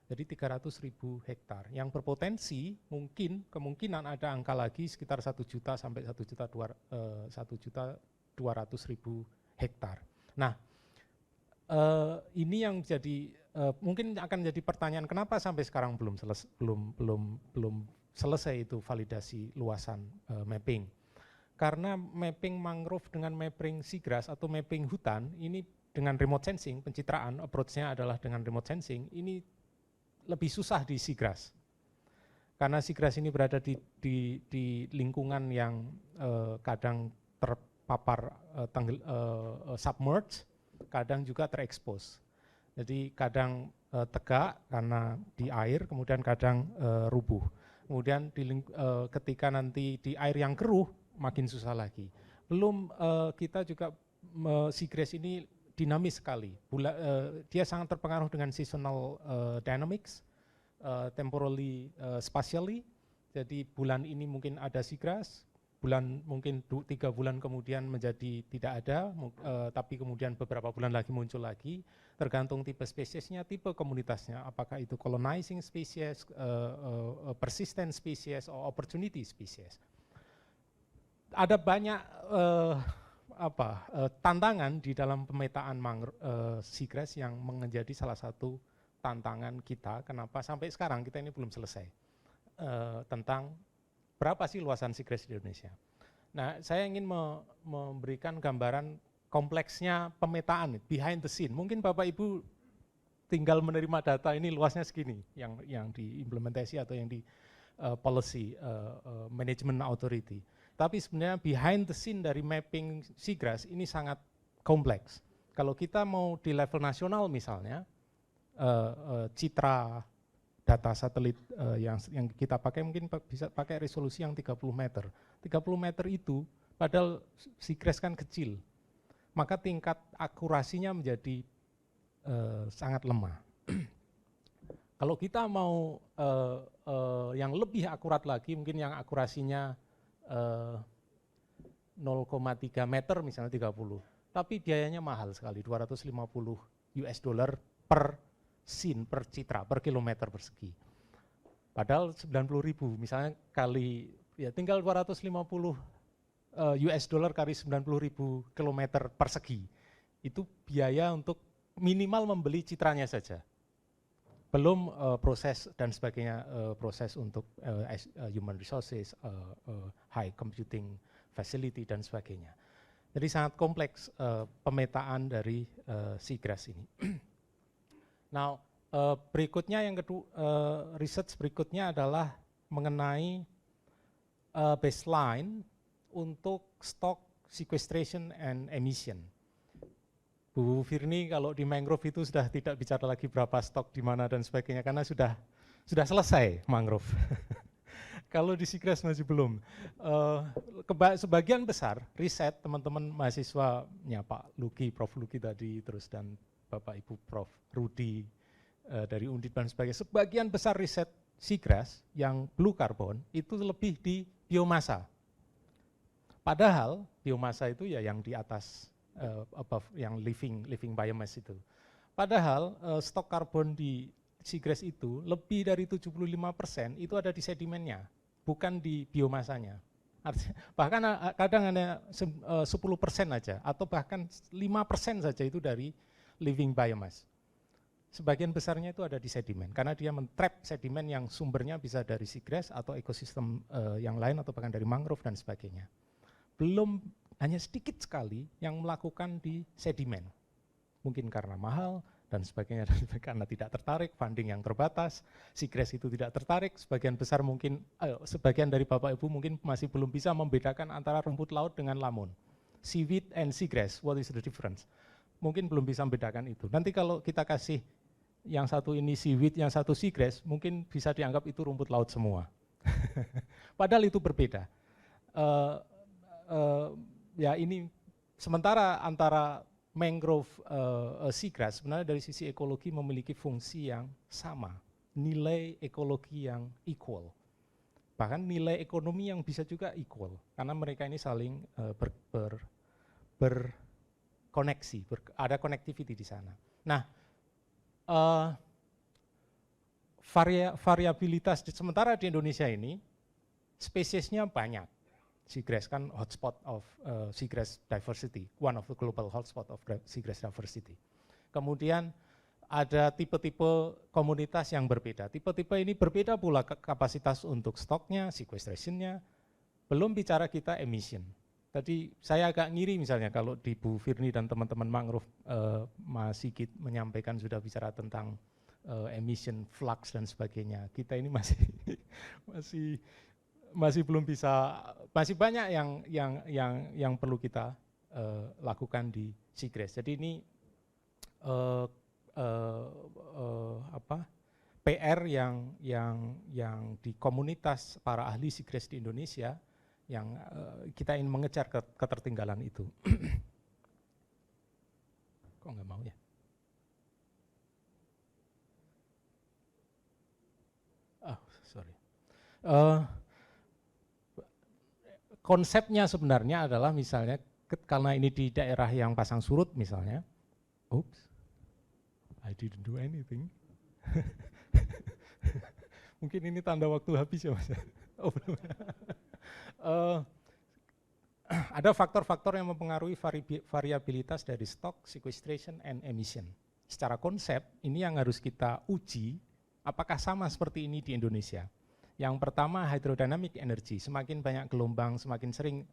Jadi 300.000 hektar yang berpotensi kemungkinan ada angka lagi sekitar 1 juta sampai 1.200.000 hektar. Nah, ini yang jadi mungkin akan jadi pertanyaan, kenapa sampai sekarang belum selesai itu validasi luasan mapping? Karena mapping mangrove dengan mapping seagrass atau mapping hutan ini dengan remote sensing, pencitraan approach-nya adalah dengan remote sensing, ini lebih susah di seagrass. Karena seagrass ini berada di lingkungan yang kadang terpapar submerged, kadang juga terekspos. Jadi kadang tegak karena di air, kemudian kadang rubuh. Kemudian ketika nanti di air yang keruh, makin susah lagi. Belum kita juga seagrass ini dinamis sekali. Dia sangat terpengaruh dengan seasonal dynamics, temporally, spatially. Jadi bulan ini mungkin ada seagrass, mungkin 3 bulan kemudian menjadi tidak ada, tapi kemudian beberapa bulan lagi muncul lagi, tergantung tipe spesiesnya, tipe komunitasnya, apakah itu colonizing species, persistent species, atau opportunity species. Ada banyak tantangan di dalam pemetaan seagrass yang menjadi salah satu tantangan kita, kenapa sampai sekarang kita ini belum selesai tentang berapa sih luasan seagrass di Indonesia. Nah, saya ingin memberikan gambaran kompleksnya pemetaan, behind the scene. Mungkin Bapak Ibu tinggal menerima data ini luasnya segini, yang diimplementasi atau yang di policy management authority. Tapi sebenarnya behind the scene dari mapping seagrass ini sangat kompleks. Kalau kita mau di level nasional misalnya, citra data satelit yang kita pakai mungkin bisa pakai resolusi yang 30 meter. 30 meter itu padahal seagrass kan kecil, maka tingkat akurasinya menjadi sangat lemah. Kalau kita mau yang lebih akurat lagi, mungkin yang akurasinya 0,3 meter misalnya 30, tapi biayanya mahal sekali, 250 US dollar per scene, per citra, per kilometer persegi. Padahal 90.000 misalnya kali, ya tinggal 250 US dollar kali 90.000 kilometer persegi. Itu biaya untuk minimal membeli citranya saja. Belum proses dan sebagainya, proses untuk human resources, high computing facility dan sebagainya. Jadi sangat kompleks pemetaan dari seagrass ini. Nah, berikutnya yang kedua, research berikutnya adalah mengenai baseline untuk stock sequestration and emission. Bu Firni kalau di mangrove itu sudah tidak bicara lagi berapa stok di mana dan sebagainya karena sudah selesai mangrove. Kalau di seagrass masih belum. Sebagian besar riset teman-teman mahasiswanya Pak Luki, Prof Luki tadi, terus dan Bapak Ibu Prof Rudi dari Undip dan sebagainya, sebagian besar riset seagrass yang blue carbon itu lebih di biomasa. Padahal biomasa itu ya yang di atas above, yang living biomass itu. Padahal stok karbon di seagrass itu lebih dari 75% itu ada di sedimennya, bukan di biomasanya. Bahkan kadang hanya 10% aja, atau bahkan 5% saja itu dari living biomass. Sebagian besarnya itu ada di sedimen, karena dia men-trap sedimen yang sumbernya bisa dari seagrass atau ekosistem yang lain, atau bahkan dari mangrove dan sebagainya. Belum, hanya sedikit sekali yang melakukan di sedimen. Mungkin karena mahal dan sebagainya, dan karena tidak tertarik, funding yang terbatas, seagrass itu tidak tertarik, sebagian besar mungkin, sebagian dari Bapak Ibu mungkin masih belum bisa membedakan antara rumput laut dengan lamun. Seaweed and seagrass, what is the difference? Mungkin belum bisa membedakan itu. Nanti kalau kita kasih yang satu ini seaweed, yang satu seagrass, mungkin bisa dianggap itu rumput laut semua. Padahal itu berbeda. Ya ini sementara antara mangrove seagrass sebenarnya dari sisi ekologi memiliki fungsi yang sama, nilai ekologi yang equal, bahkan nilai ekonomi yang bisa juga equal, karena mereka ini saling berkoneksi, ada connectivity di sana. Nah, variabilitas sementara di Indonesia ini spesiesnya banyak. Seagrass kan hotspot of seagrass diversity, one of the global hotspot of seagrass diversity. Kemudian ada tipe-tipe komunitas yang berbeda. Tipe-tipe ini berbeda pula kapasitas untuk stoknya, sequestrationnya. Belum bicara kita emission. Tadi saya agak ngiri misalnya kalau di Bu Firni dan teman-teman mangrove, Mas Sigit menyampaikan sudah bicara tentang emission flux dan sebagainya. Kita ini masih belum bisa, masih banyak yang perlu kita lakukan di seagrass. Jadi ini eh, PR yang di komunitas para ahli seagrass di Indonesia yang kita ingin mengejar ketertinggalan itu. Kok nggak mau ya? Oh, sorry. Konsepnya sebenarnya adalah misalnya karena ini di daerah yang pasang surut misalnya, oops, I didn't do anything. Mungkin ini tanda waktu habis ya Mas. Oh, belum. Ada faktor-faktor yang mempengaruhi variabilitas dari stock, sequestration, and emission. Secara konsep, ini yang harus kita uji, apakah sama seperti ini di Indonesia. Yang pertama, hydrodynamic energy. Semakin banyak gelombang, semakin sering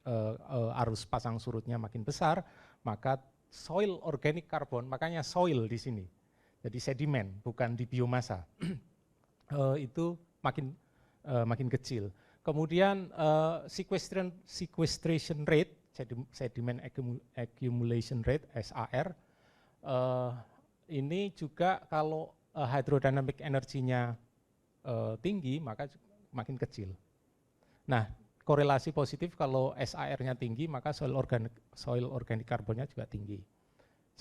arus pasang surutnya makin besar, maka soil organic carbon, makanya soil di sini. Jadi sedimen, bukan di biomasa. Itu makin kecil. Kemudian sequestration rate, sediment accumulation rate (SAR), ini juga kalau hydrodynamic energinya tinggi maka makin kecil. Nah, korelasi positif kalau SAR-nya tinggi maka soil organic carbonnya juga tinggi.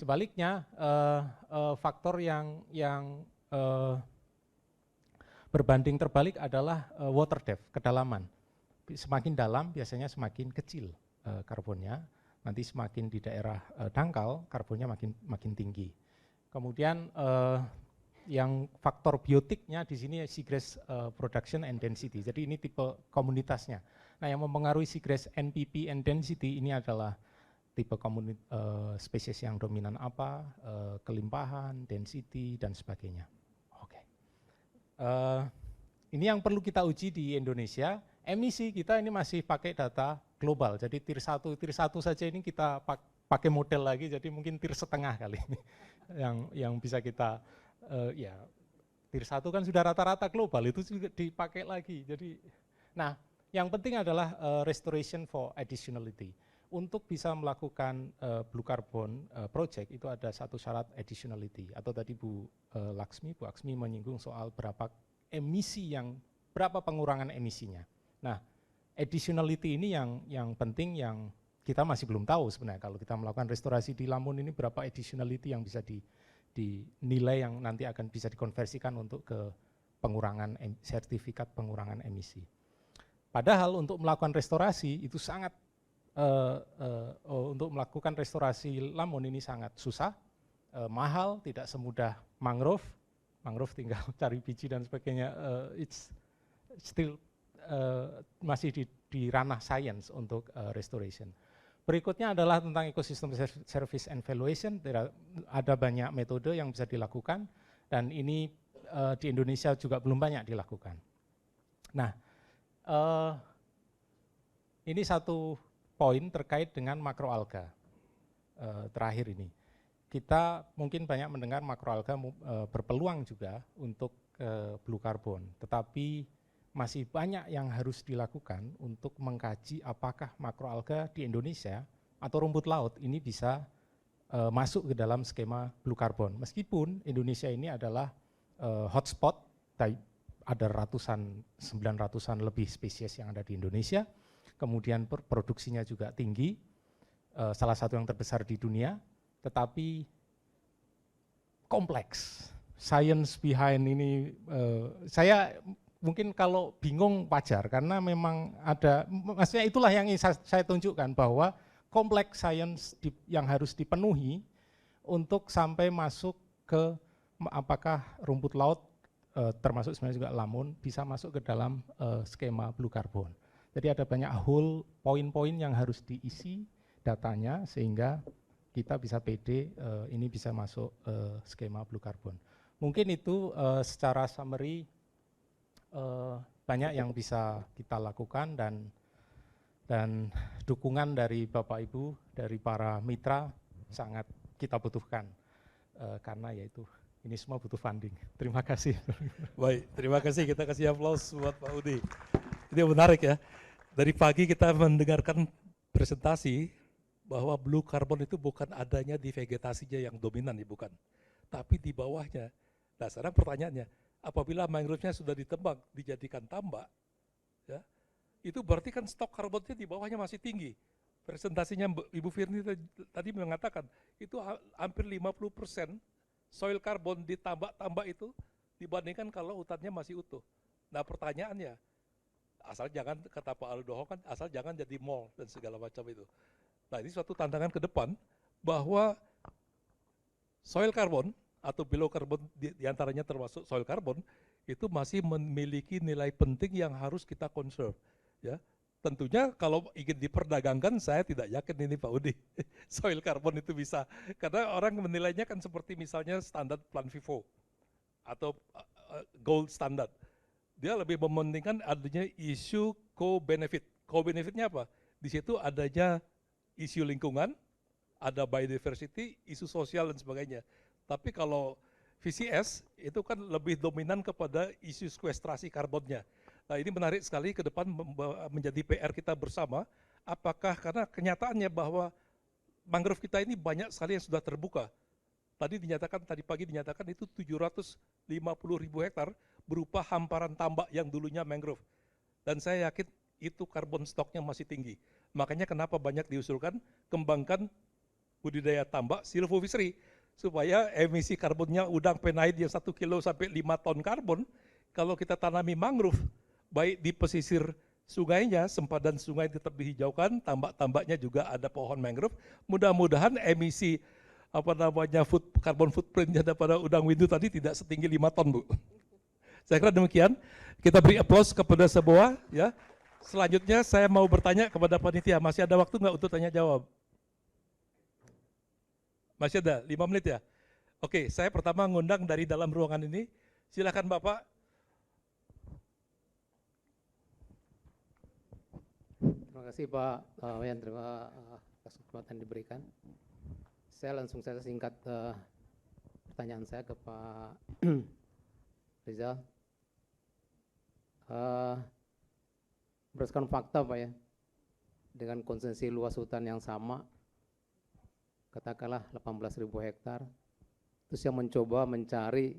Sebaliknya faktor yang berbanding terbalik adalah water depth, kedalaman. Semakin dalam biasanya semakin kecil karbonnya, nanti semakin di daerah dangkal karbonnya makin tinggi. Kemudian yang faktor biotiknya di sini seagrass production and density. Jadi ini tipe komunitasnya. Nah, yang mempengaruhi seagrass NPP and density ini adalah tipe spesies yang dominan apa, kelimpahan, density dan sebagainya. Oke. Ini yang perlu kita uji di Indonesia. Emisi kita ini masih pakai data global. Jadi tier 1 saja ini kita pakai model lagi. Jadi mungkin tier setengah kali ini yang bisa kita ya tier 1 kan sudah rata-rata global, itu juga dipakai lagi. Jadi nah, yang penting adalah restoration for additionality. Untuk bisa melakukan blue carbon project itu ada satu syarat additionality, atau tadi Bu Aksmi menyinggung soal berapa pengurangan emisinya. Nah, additionality ini yang penting, yang kita masih belum tahu sebenarnya. Kalau kita melakukan restorasi di Lamun ini berapa additionality yang bisa dinilai yang nanti akan bisa dikonversikan untuk ke pengurangan sertifikat pengurangan emisi. Padahal untuk melakukan restorasi itu sangat untuk melakukan restorasi Lamun ini sangat susah, mahal, tidak semudah mangrove. Mangrove tinggal cari biji dan sebagainya. It's still masih di ranah science untuk restoration. Berikutnya adalah tentang ecosystem service and valuation. Ada banyak metode yang bisa dilakukan dan ini di Indonesia juga belum banyak dilakukan. Nah, ini satu poin terkait dengan makroalga terakhir ini. Kita mungkin banyak mendengar makroalga berpeluang juga untuk blue carbon, tetapi masih banyak yang harus dilakukan untuk mengkaji apakah makroalga di Indonesia atau rumput laut ini bisa masuk ke dalam skema blue carbon. Meskipun Indonesia ini adalah hotspot, ada 900-an lebih spesies yang ada di Indonesia, kemudian produksinya juga tinggi, salah satu yang terbesar di dunia, tetapi kompleks. Science behind ini, saya mungkin kalau bingung wajar, karena memang ada, maksudnya itulah yang ingin saya tunjukkan, bahwa kompleks science yang harus dipenuhi untuk sampai masuk ke apakah rumput laut, termasuk sebenarnya juga Lamun, bisa masuk ke dalam skema blue carbon. Jadi ada banyak hole, poin-poin yang harus diisi datanya sehingga kita bisa pede ini bisa masuk skema blue carbon. Mungkin itu secara summary banyak yang bisa kita lakukan, dan dukungan dari Bapak Ibu, dari para mitra sangat kita butuhkan, karena yaitu ini semua butuh funding. Terima kasih. Baik, terima kasih, kita kasih aplaus buat Pak Udi. Ini menarik ya, dari pagi kita mendengarkan presentasi bahwa blue carbon itu bukan adanya di vegetasinya yang dominan, ya bukan. tapi di bawahnya. Nah sekarang pertanyaannya, apabila mangrove-nya sudah ditebang, dijadikan tambak, ya, itu berarti kan stok karbonnya di bawahnya masih tinggi. Presentasinya Ibu Firni tadi mengatakan, itu hampir 50% soil carbon di tambak-tambak itu dibandingkan kalau hutannya masih utuh. Nah pertanyaannya, asal jangan, kata Pak Aldoho kan, asal jangan jadi mall dan segala macam itu. Nah ini suatu tantangan ke depan, bahwa soil carbon atau below carbon diantaranya termasuk soil carbon, itu masih memiliki nilai penting yang harus kita conserve. Ya, tentunya kalau ingin diperdagangkan, saya tidak yakin ini Pak Udi, soil carbon itu bisa, karena orang menilainya kan seperti misalnya standar Plan Vivo atau gold standard. Dia lebih mementingkan adanya isu co-benefit. Co-benefitnya apa? Di situ adanya isu lingkungan, ada biodiversity, isu sosial dan sebagainya. Tapi kalau VCS itu kan lebih dominan kepada isu sekuestrasi karbonnya. Nah ini menarik sekali ke depan menjadi PR kita bersama. Apakah karena kenyataannya bahwa mangrove kita ini banyak sekali yang sudah terbuka. Tadi pagi dinyatakan itu 750.000 hektar berupa hamparan tambak yang dulunya mangrove. Dan saya yakin itu karbon stoknya masih tinggi. Makanya kenapa banyak diusulkan kembangkan budidaya tambak silvofishery, supaya emisi karbonnya udang penait yang 1 kilo sampai 5 ton karbon, kalau kita tanami mangrove, baik di pesisir sungainya, sempadan sungai tetap dihijaukan, tambak-tambaknya juga ada pohon mangrove, mudah-mudahan emisi carbon footprintnya daripada udang windu tadi tidak setinggi 5 ton, Bu. Saya kira demikian. Kita beri aplaus kepada semua, ya. Selanjutnya saya mau bertanya kepada panitia, masih ada waktu nggak untuk tanya jawab? Masih ada 5 menit ya? Oke, saya pertama ngundang dari dalam ruangan ini. Silakan Bapak. Terima kasih Pak Wayan, terima atas kesempatan diberikan. Saya langsung saja singkat pertanyaan saya ke Pak Rizal. Berdasarkan fakta Pak ya, dengan konsensi luas hutan yang sama, katakanlah 18.000 hektar, terus yang mencoba mencari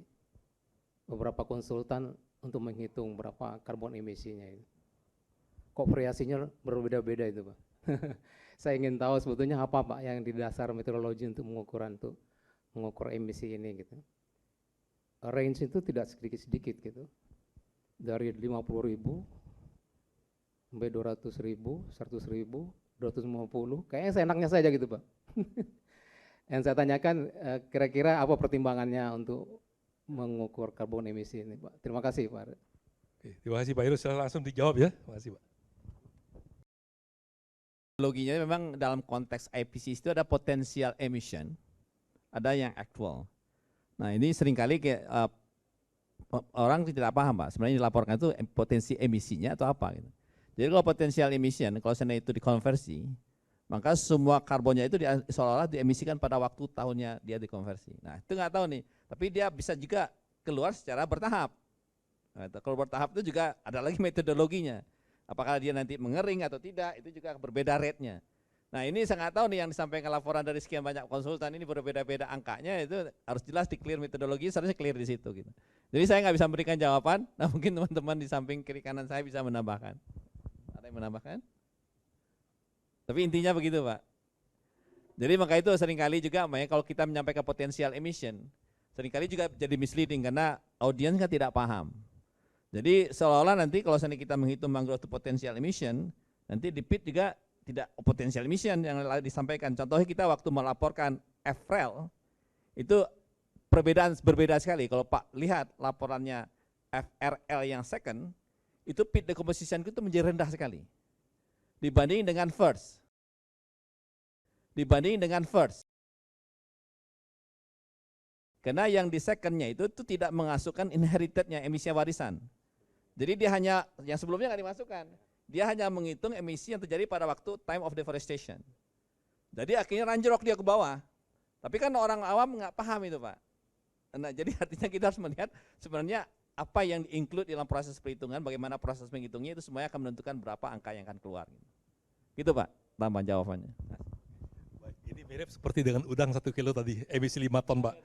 beberapa konsultan untuk menghitung berapa karbon emisinya itu. Kok variasinya berbeda-beda itu Pak? Saya ingin tahu sebetulnya apa Pak yang di dasar metodologi untuk mengukur emisi ini gitu. Range itu tidak sedikit-sedikit gitu. Dari 50.000 sampai 200.000, 100.000, 250, kayaknya seenaknya saja gitu Pak. Yang saya tanyakan kira-kira apa pertimbangannya untuk mengukur karbon emisi ini Pak. Terima kasih Pak. Oke, terima kasih Pak Heru, silahkan langsung dijawab ya. Terima kasih Pak. Loginya memang dalam konteks IPCC itu ada potensial emission, ada yang actual. Nah ini seringkali orang tidak paham Pak, sebenarnya dilaporkan itu potensi emisinya atau apa gitu. Jadi kalau potensial emission, kalau seandainya itu dikonversi, maka semua karbonnya itu seolah-olah diemisikan pada waktu tahunnya dia dikonversi. Nah itu nggak tahu nih, tapi dia bisa juga keluar secara bertahap. Nah, kalau bertahap itu juga ada lagi metodologinya. Apakah dia nanti mengering atau tidak, itu juga berbeda rate-nya. Nah ini saya nggak tahu nih yang disampaikan laporan dari sekian banyak konsultan ini berbeda-beda angkanya, itu harus jelas di clear metodologi, seharusnya clear di situ gitu. Jadi saya nggak bisa memberikan jawaban, nah mungkin teman-teman di samping kiri kanan saya bisa menambahkan. Ada yang menambahkan? Tapi intinya begitu Pak. Jadi maka itu seringkali juga kalau kita menyampaikan potensial emission, seringkali juga jadi misleading karena audiens kan tidak paham. Jadi seolah-olah nanti kalau seandainya kita menghitung mangrove itu potensial emission, nanti di PIT juga tidak potensial emission yang disampaikan. Contohnya kita waktu melaporkan FREL, itu berbeda sekali. Kalau Pak lihat laporannya FRL yang second, itu PIT decomposition itu menjadi rendah sekali. Dibanding dengan first. Karena yang di secondnya itu tidak mengasukkan inheritednya, emisi warisan. Jadi dia hanya, yang sebelumnya nggak dimasukkan, dia hanya menghitung emisi yang terjadi pada waktu time of deforestation. Jadi akhirnya ranjrok dia ke bawah. Tapi kan orang awam nggak paham itu Pak. Nah jadi artinya kita harus melihat sebenarnya apa yang di-include dalam proses perhitungan, bagaimana proses menghitungnya itu semuanya akan menentukan berapa angka yang akan keluar. Gitu Pak, tambahan jawabannya. Baik, ini mirip seperti dengan udang 1 kilo tadi, emisi 5 ton, Pak.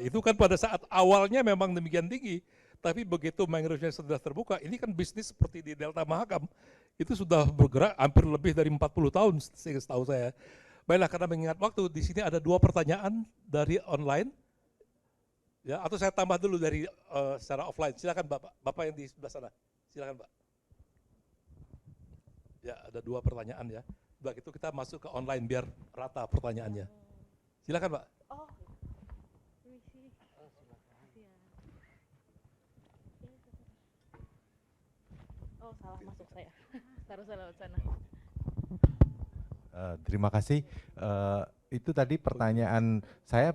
Itu kan pada saat awalnya memang demikian tinggi, tapi begitu mangrove-nya sudah terbuka, ini kan bisnis seperti di Delta Mahakam, itu sudah bergerak hampir lebih dari 40 tahun setahu saya. Baiklah, karena mengingat waktu, di sini ada 2 pertanyaan dari online. Ya, atau saya tambah dulu dari secara offline. Silakan Bapak, Bapak yang di sebelah sana. Silakan Pak. Ya, ada 2 pertanyaan ya. Udah gitu kita masuk ke online biar rata pertanyaannya. Silakan Pak. Oh, permisi. Iya. Oh, salah masuk saya. Seharusnya lewat sana. Terima kasih. Itu tadi pertanyaan saya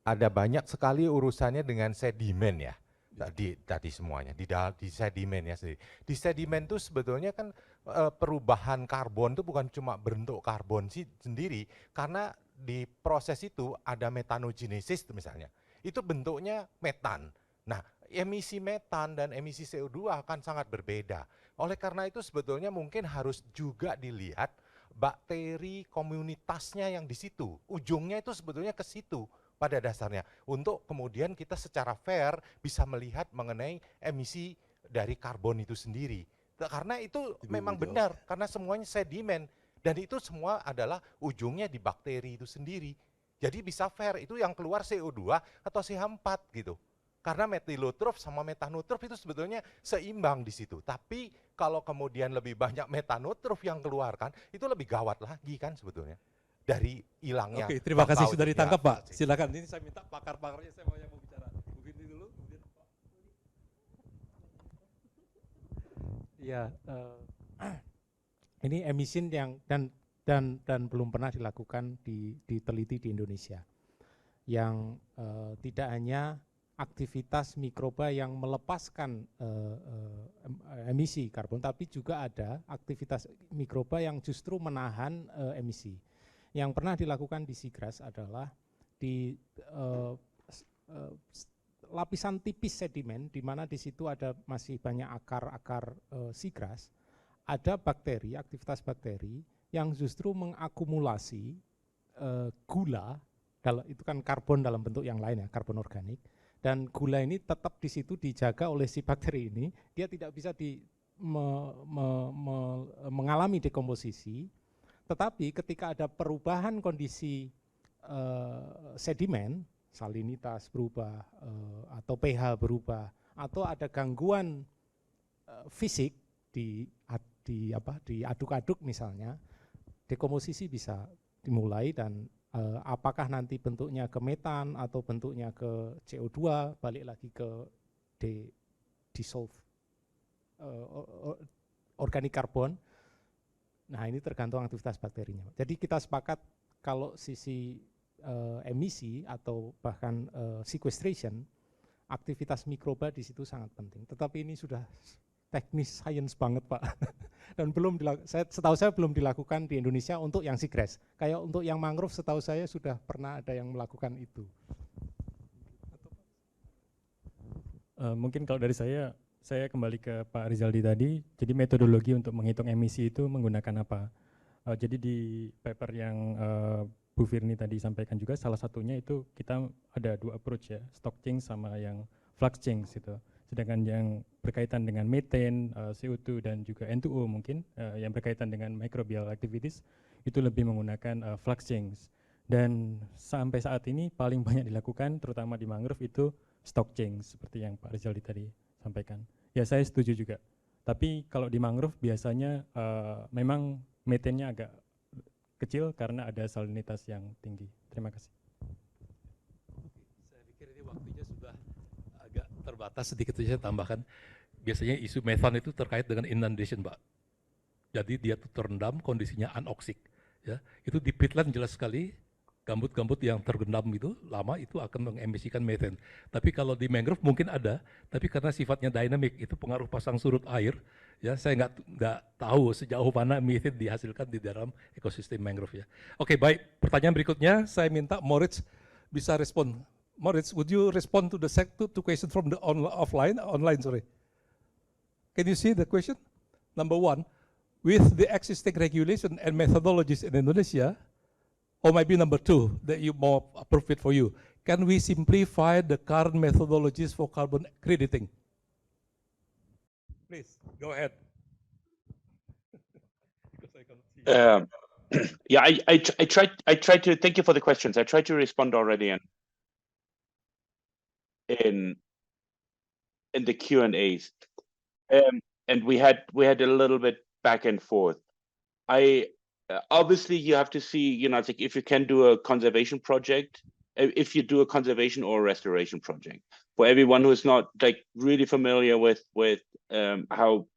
ada banyak sekali urusannya dengan sedimen ya. Tadi semuanya di sedimen ya sendiri. Di sedimen itu sebetulnya kan perubahan karbon itu bukan cuma bentuk karbon sendiri, karena di proses itu ada metanogenesis misalnya. Itu bentuknya metan. Nah, emisi metan dan emisi CO2 akan sangat berbeda. Oleh karena itu sebetulnya mungkin harus juga dilihat bakteri komunitasnya yang di situ. Ujungnya itu sebetulnya ke situ pada dasarnya. Untuk kemudian kita secara fair bisa melihat mengenai emisi dari karbon itu sendiri. Karena itu memang benar, karena semuanya sedimen. Dan itu semua adalah ujungnya di bakteri itu sendiri. Jadi bisa fair, itu yang keluar CO2 atau CH4 gitu. Karena metilotrof sama metanotrof itu sebetulnya seimbang di situ. Tapi kalau kemudian lebih banyak metanotrof yang keluarkan, itu lebih gawat lagi kan sebetulnya. Dari hilangnya. Oke, terima kasih sudah ditangkap ya, Pak. Silakan, ini saya minta pakar-pakarnya saya mau yang mau bicara. Bu Fitri dulu, kemudian Pak. Ya, ini emisi yang dan belum pernah dilakukan diteliti di Indonesia. Yang tidak hanya aktivitas mikroba yang melepaskan emisi karbon, tapi juga ada aktivitas mikroba yang justru menahan emisi. Yang pernah dilakukan di seagrass adalah di lapisan tipis sedimen, di mana di situ ada masih banyak akar-akar seagrass, ada bakteri, aktivitas bakteri yang justru mengakumulasi gula, itu kan karbon dalam bentuk yang lain ya, karbon organik, dan gula ini tetap di situ dijaga oleh si bakteri ini, dia tidak bisa mengalami dekomposisi, tetapi ketika ada perubahan kondisi sedimen, salinitas berubah atau pH berubah atau ada gangguan fisik di aduk-aduk misalnya, dekomposisi bisa dimulai dan apakah nanti bentuknya ke metan atau bentuknya ke CO2 balik lagi ke dissolve organik karbon. Nah, ini tergantung aktivitas bakterinya. Jadi kita sepakat kalau sisi emisi atau bahkan sequestration, aktivitas mikroba di situ sangat penting. Tetapi ini sudah teknis science banget Pak. Dan setahu saya belum dilakukan di Indonesia untuk yang seagrass. Kayak untuk yang mangrove setahu saya sudah pernah ada yang melakukan itu. Mungkin kalau dari saya kembali ke Pak Rizaldi tadi. Jadi metodologi untuk menghitung emisi itu menggunakan apa? Jadi di paper yang Bu Firni tadi sampaikan juga, salah satunya itu kita ada 2 approach ya, stock change sama yang flux change gitu. Sedangkan yang berkaitan dengan methane, CO2 dan juga N2O mungkin yang berkaitan dengan microbial activities itu lebih menggunakan flux change. Dan sampai saat ini paling banyak dilakukan terutama di mangrove itu stock change seperti yang Pak Rizaldi tadi sampaikan. Ya saya setuju juga. Tapi kalau di mangrove biasanya memang methane-nya agak kecil karena ada salinitas yang tinggi. Terima kasih. Saya pikir ini waktunya sudah agak terbatas, sedikit saja saya tambahkan. Biasanya isu metan itu terkait dengan inundation, Pak. Jadi dia tuh terendam, kondisinya anoksik. Ya, itu di peatland jelas sekali, gambut-gambut yang terendam itu lama itu akan mengemisikan metan. Tapi kalau di mangrove mungkin ada, tapi karena sifatnya dynamic, itu pengaruh pasang surut air. Ya, saya nggak tahu sejauh mana metan dihasilkan di dalam ekosistem mangrove ya. Oke, baik. Pertanyaan berikutnya saya minta Moritz bisa respon. Moritz, would you respond to the two question from the online, sorry. Can you see the question? Number 1, with the existing regulation and methodologies in Indonesia, or maybe number 2 that you more appropriate for you. Can we simplify the current methodologies for carbon crediting? Please, go ahead. Because I cannot see you. Yeah, I tried to, thank you for the questions. I tried to respond already in the Q&As. And we had a little bit back and forth. Obviously you have to see, you know, it's like if you can do a conservation project, if you do a conservation or a restoration project. For everyone who is not like really familiar with how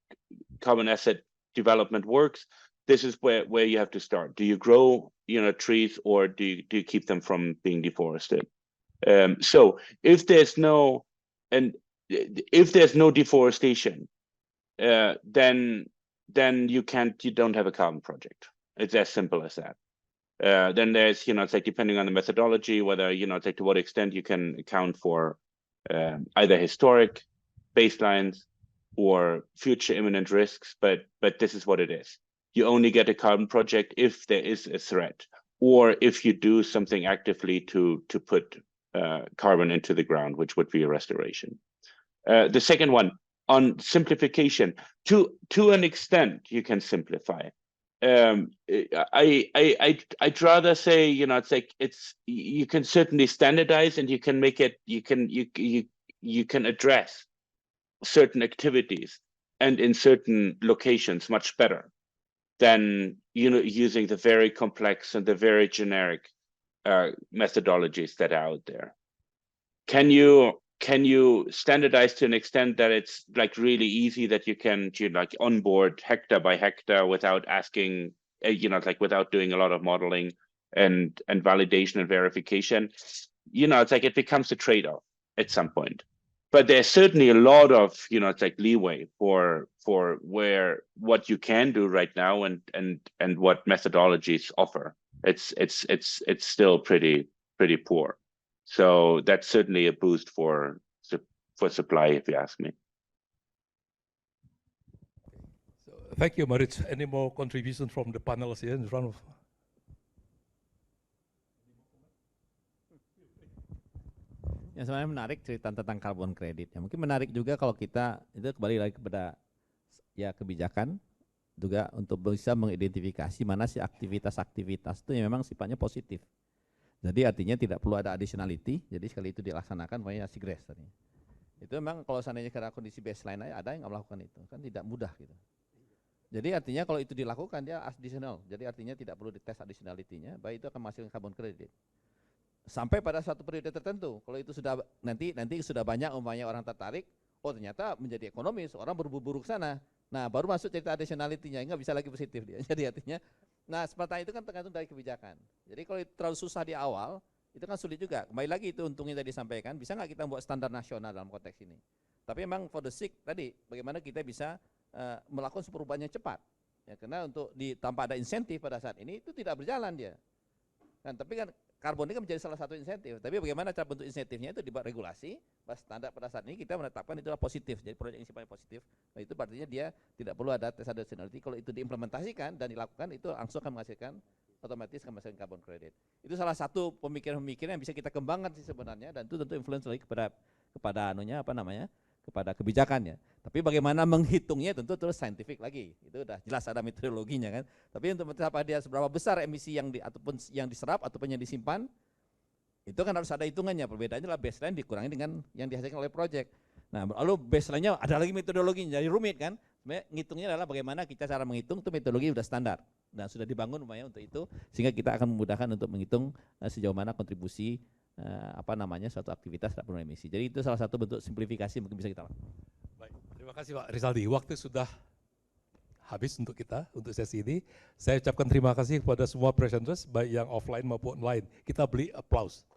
carbon asset development works, this is where you have to start. Do you grow, you know, trees, or do you keep them from being deforested? So if there's no deforestation, then you don't have a carbon project. It's as simple as that. Then there's, you know, it's like depending on the methodology, whether, you know, it's like to what extent you can account for either historic baselines or future imminent risks, but this is what it is. You only get a carbon project if there is a threat, or if you do something actively to put carbon into the ground, which would be a restoration. The second one, on simplification, to an extent you can simplify. I'd rather say, you know, it's like you can certainly standardize, and you can make it, you can address certain activities and in certain locations much better than, you know, using the very complex and the very generic methodologies that are out there. Can you standardize to an extent that it's like really easy, that you can like onboard hectare by hectare without asking, you know, like without doing a lot of modeling and validation and verification? You know, it's like it becomes a trade-off at some point. But there's certainly a lot of, you know, it's like leeway for where what you can do right now and what methodologies offer. It's still pretty poor. So that's certainly a boost for supply, if you ask me. So, thank you, Maurits. Any more contributions from the panelists here in front of? Ya, sebenarnya menarik cerita tentang carbon credit. Ya, mungkin menarik juga kalau kita itu kembali lagi kepada ya kebijakan juga untuk bisa mengidentifikasi mana sih aktivitas-aktivitas itu yang memang sifatnya positif. Jadi artinya tidak perlu ada additionality. Jadi sekali itu dilaksanakan, makanya segress tadi. Itu memang kalau seandainya karena kondisi baseline aja ada yang nggak melakukan itu, kan tidak mudah gitu. Jadi artinya kalau itu dilakukan dia additional. Jadi artinya tidak perlu dites additionality-nya, baik itu akan menghasilkan carbon credit. Sampai pada suatu periode tertentu, kalau itu sudah nanti sudah banyak umpamanya orang tertarik, oh ternyata menjadi ekonomis, orang berburu ke sana. Nah baru masuk cerita additionality-nya, nggak bisa lagi positif dia. Jadi artinya, nah seperti itu kan tergantung dari kebijakan. Jadi kalau itu terlalu susah di awal, itu kan sulit juga. Kembali lagi itu untungnya tadi disampaikan, bisa nggak kita buat standar nasional dalam konteks ini. Tapi memang for the sake tadi, bagaimana kita bisa melakukan perubahan yang cepat. Ya, karena untuk tanpa ada insentif pada saat ini itu tidak berjalan dia. Kan, tapi kan karbon ini kan menjadi salah satu insentif. Tapi bagaimana cara bentuk insentifnya itu dibuat regulasi, standar pada saat ini kita menetapkan itu adalah positif. Jadi proyek yang sifatnya positif, nah itu artinya dia tidak perlu ada tes additionality. Kalau itu diimplementasikan dan dilakukan, itu langsung akan menghasilkan, otomatis akan menghasilkan carbon credit. Itu salah satu pemikiran-pemikiran yang bisa kita kembangkan sih sebenarnya, dan itu tentu influence lagi kepada kepada kebijakannya. Tapi bagaimana menghitungnya tentu terus scientific lagi. Itu udah jelas ada metodologinya kan. Tapi untuk mencapai dia seberapa besar emisi ataupun yang diserap ataupun yang disimpan, itu kan harus ada hitungannya. Perbedaannya adalah baseline dikurangi dengan yang dihasilkan oleh project. Nah, lalu baseline-nya ada lagi metodologinya, jadi rumit kan. Sebenarnya ngitungnya adalah bagaimana kita cara menghitung, itu metodologi sudah standar dan sudah dibangun lumayan untuk itu, sehingga kita akan memudahkan untuk menghitung sejauh mana kontribusi suatu aktivitas terhadap penurunan emisi. Jadi itu salah satu bentuk simplifikasi mungkin bisa kita lakukan. Baik, terima kasih Pak Rizaldi. Waktu sudah habis untuk kita, untuk sesi ini. Saya ucapkan terima kasih kepada semua presenters, baik yang offline maupun online. Kita beri applause.